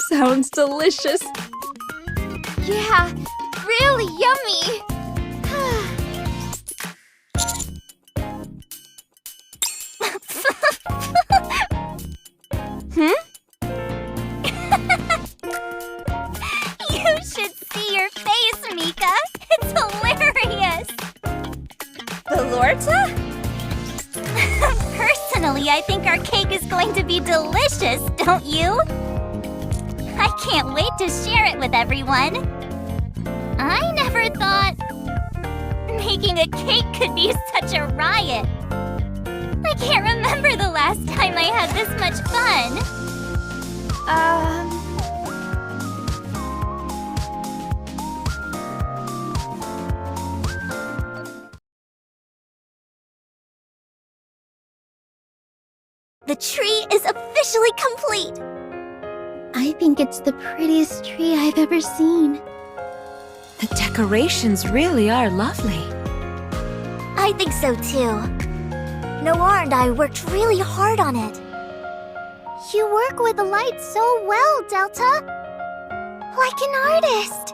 Sounds delicious. Yeah, really yummy. You should see your face, Mika. It's hilarious. Valorta? Personally, I think our cake is going to be delicious, don't you? I can't wait to share it with everyone. I never thought making a cake could be such a riot. I can't remember the last time I had this much fun. The tree is officially complete. I think it's the prettiest tree I've ever seen. The decorations really are lovely. I think so too. Noir and I worked really hard on it. You work with the light so well, Delta. Like an artist.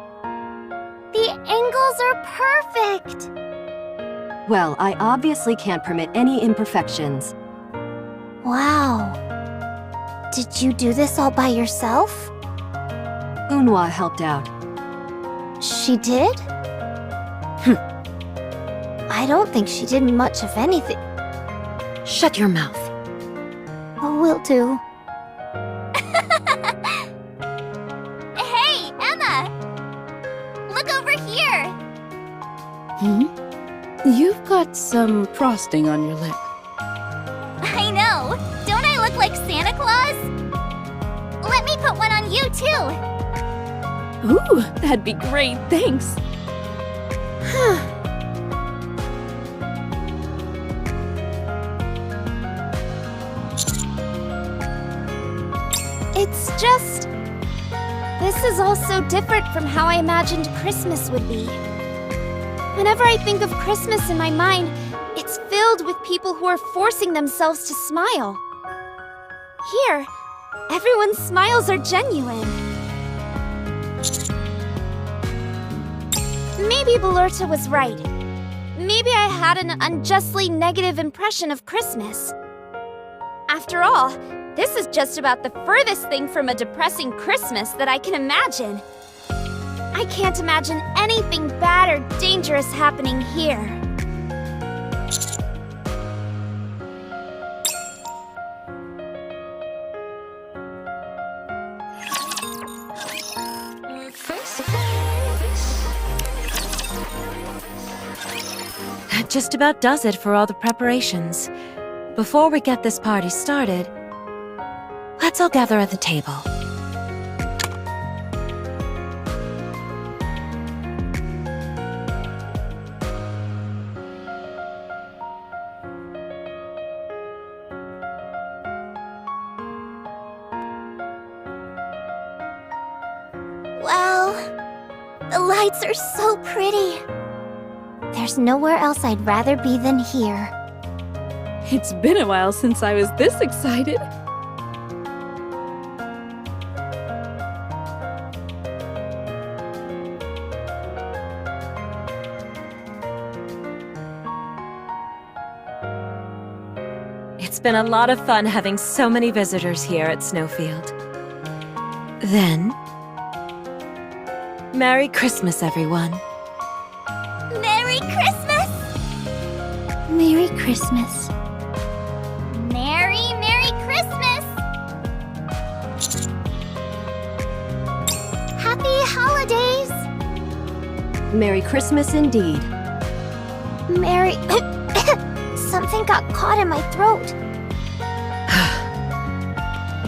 The angles are perfect. Well, I obviously can't permit any imperfections. Wow. Did you do this all by yourself? Unwa helped out. She did? I don't think she did much of anything. Shut your mouth. Will do. Hey, Emma! Look over here! You've got some frosting on your lip. I know! Don't I look like Santa Claus? Let me put one on you, too! Ooh, that'd be great, thanks. It's just... This is all so different from how I imagined Christmas would be. Whenever I think of Christmas in my mind, it's filled with people who are forcing themselves to smile. Here, everyone's smiles are genuine. Maybe Valorta was right. Maybe I had an unjustly negative impression of Christmas. After all, this is just about the furthest thing from a depressing Christmas that I can imagine. I can't imagine anything bad or dangerous happening here. That just about does it for all the preparations. Before we get this party started, let's all gather at the table. Wow, the lights are so pretty. There's nowhere else I'd rather be than here. It's been a while since I was this excited. It's been a lot of fun having so many visitors here at Snowfield. Then, Merry Christmas, everyone. Merry Christmas! Merry Christmas. holidays! Merry Christmas indeed. Merry... Something got caught in my throat.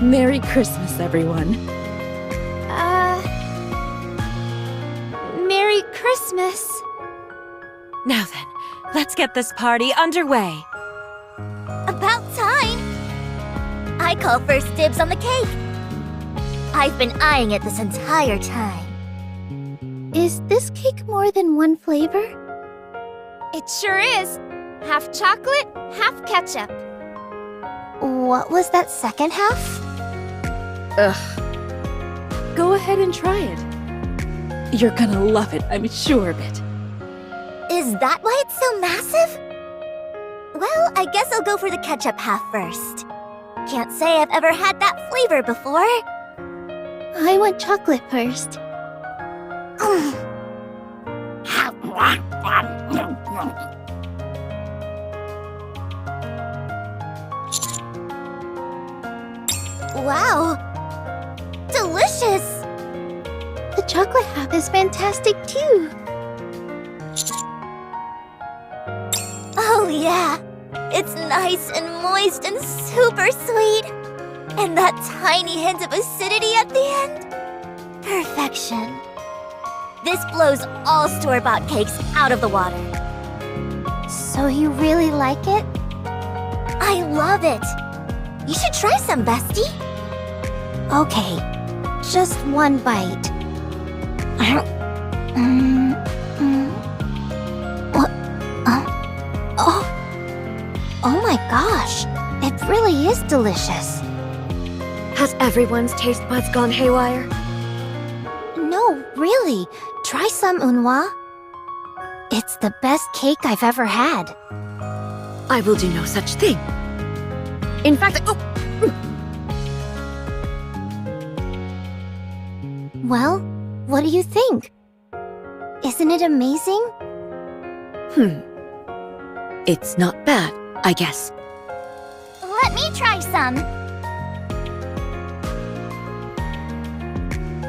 Merry Christmas, everyone. Merry Christmas. Now then, let's get this party underway. About time! I call first dibs on the cake. I've been eyeing it this entire time. Is this cake more than one flavor? It sure is. Half chocolate, half ketchup. What was that second half? Ugh. Go ahead and try it. You're gonna love it, I'm sure of it. Is that why it's so massive? Well, I guess I'll go for the ketchup half first. Can't say I've ever had that flavor before. I want chocolate first. Wow! Delicious! The chocolate half is fantastic too. Oh yeah! It's nice and moist and super sweet! And that tiny hint of acidity at the end? Perfection. This blows all store-bought cakes out of the water. So you really like it? I love it! You should try some, bestie! Okay, just one bite. What? Oh my gosh, it really is delicious. Has everyone's taste buds gone haywire? No, really. Try some, Unhwa. It's the best cake I've ever had. I will do no such thing. In fact, Well, what do you think? Isn't it amazing? It's not bad, I guess. Let me try some.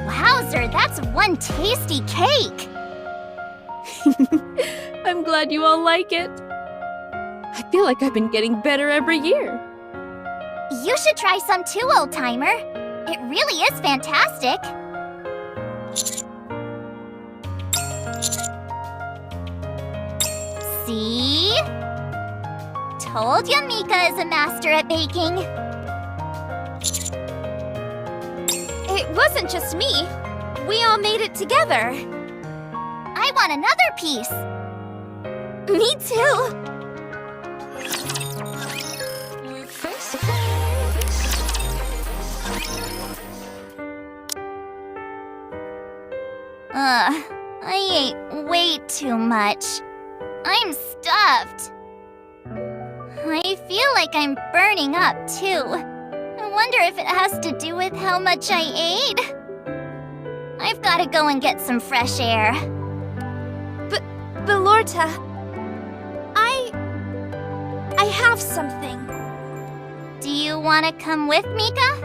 Wowzer, that's one tasty cake! I'm glad you all like it. I feel like I've been getting better every year. You should try some too, old-timer. It really is fantastic. See? Told ya Mika is a master at baking. It wasn't just me. We all made it together. I want another piece. Me too. I ate way too much. I'm stuffed. I feel like I'm burning up too. I wonder if it has to do with how much I ate. I've got to go and get some fresh air. Belorta, I have something. Do you want to come with, Mika?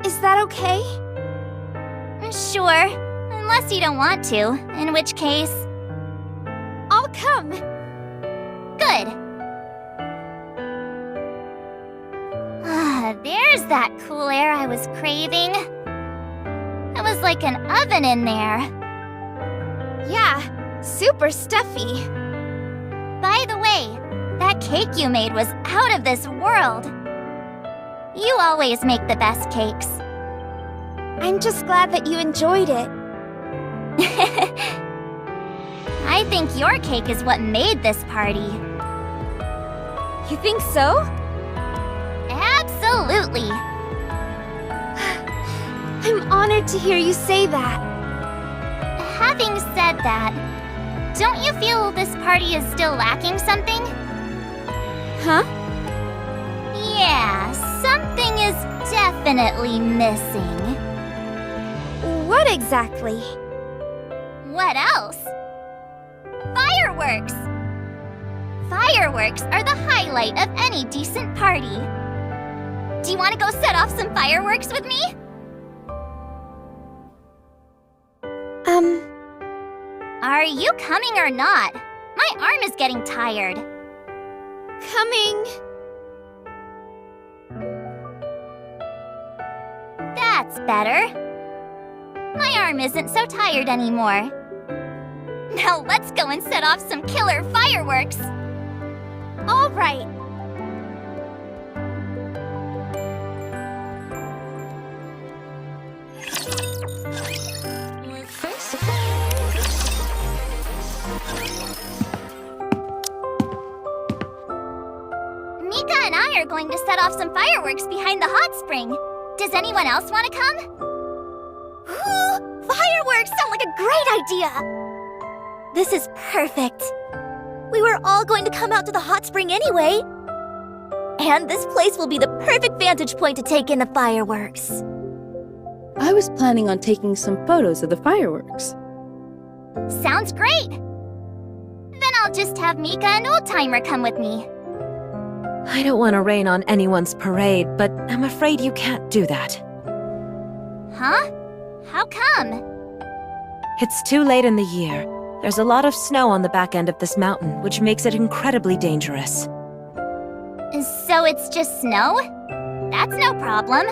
Is that okay? Sure, unless you don't want to, in which case... I'll come. Good. There's that cool air I was craving. It was like an oven in there. Yeah, super stuffy. By the way, that cake you made was out of this world. You always make the best cakes. I'm just glad that you enjoyed it. I think your cake is what made this party. You think so? Absolutely. I'm honored to hear you say that. Having said that, don't you feel this party is still lacking something? Huh? Yeah, something is definitely missing. What exactly? What else? Fireworks! Fireworks are the highlight of any decent party. Do you want to go set off some fireworks with me? Are you coming or not? My arm is getting tired. Coming. That's better. My arm isn't so tired anymore. Now let's go and set off some killer fireworks. All right. Mika and I are going to set off some fireworks behind the hot spring. Does anyone else want to come? Fireworks sound like a great idea! This is perfect. We were all going to come out to the hot spring anyway. And this place will be the perfect vantage point to take in the fireworks. I was planning on taking some photos of the fireworks. Sounds great. Then I'll just have Mika and Oldtimer come with me. I don't want to rain on anyone's parade, but I'm afraid you can't do that. Huh? How come? It's too late in the year. There's a lot of snow on the back end of this mountain, which makes it incredibly dangerous. So it's just snow? That's no problem.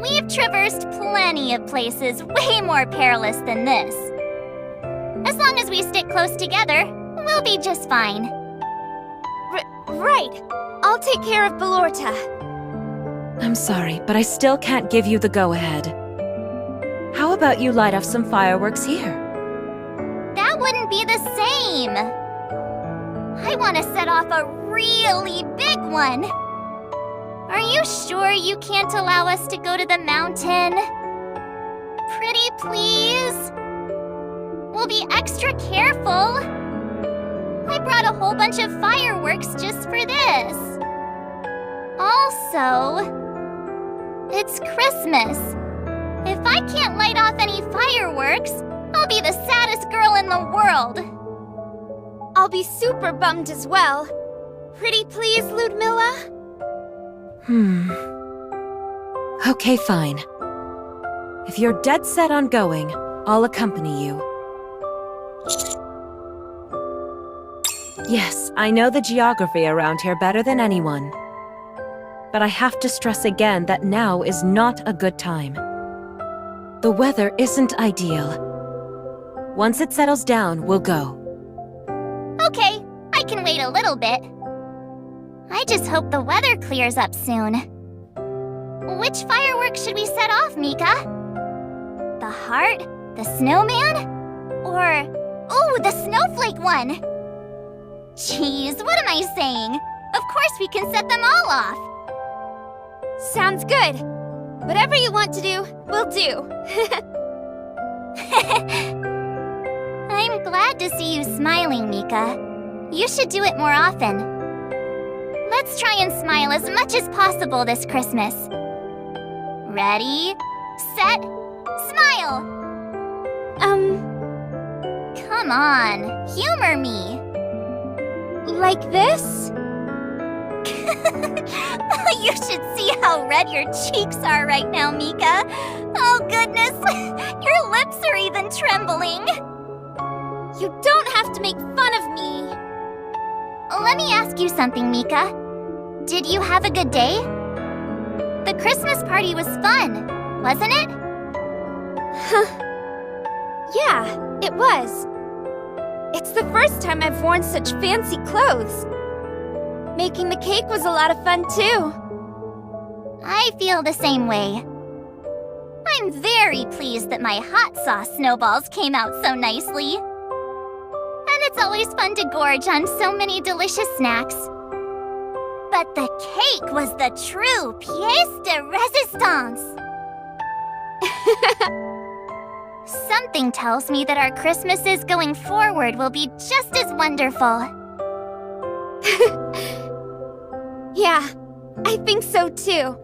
We've traversed plenty of places way more perilous than this. As long as we stick close together, we'll be just fine. Right. I'll take care of Belorta. I'm sorry, but I still can't give you the go-ahead. How about you light off some fireworks here? That wouldn't be the same. I want to set off a really big one. Are you sure you can't allow us to go to the mountain? Pretty please? We'll be extra careful. I brought a whole bunch of fireworks just for this. Also, it's Christmas. If I can't light off any fireworks, I'll be the saddest girl in the world. I'll be super bummed as well. Pretty please, Ludmilla? Okay, fine. If you're dead set on going, I'll accompany you. Yes, I know the geography around here better than anyone. But I have to stress again that now is not a good time. The weather isn't ideal. Once it settles down, we'll go. Okay, I can wait a little bit. I just hope the weather clears up soon. Which fireworks should we set off, Mika? The heart? The snowman? Or, ooh, the snowflake one! Jeez, what am I saying? Of course we can set them all off! Sounds good. Whatever you want to do, we'll do. I'm glad to see you smiling, Mika. You should do it more often. Let's try and smile as much as possible this Christmas. Ready, set, smile! Come on, humor me. Like this? You should see how red your cheeks are right now, Mika. Oh goodness, your lips are even trembling. You don't have to make fun of me. Let me ask you something, Mika. Did you have a good day? The Christmas party was fun, wasn't it? Yeah, it was. It's the first time I've worn such fancy clothes. Making the cake was a lot of fun, too. I feel the same way. I'm very pleased that my hot sauce snowballs came out so nicely. And it's always fun to gorge on so many delicious snacks. But the cake was the true pièce de résistance. Something tells me that our Christmases going forward will be just as wonderful. Yeah, I think so too.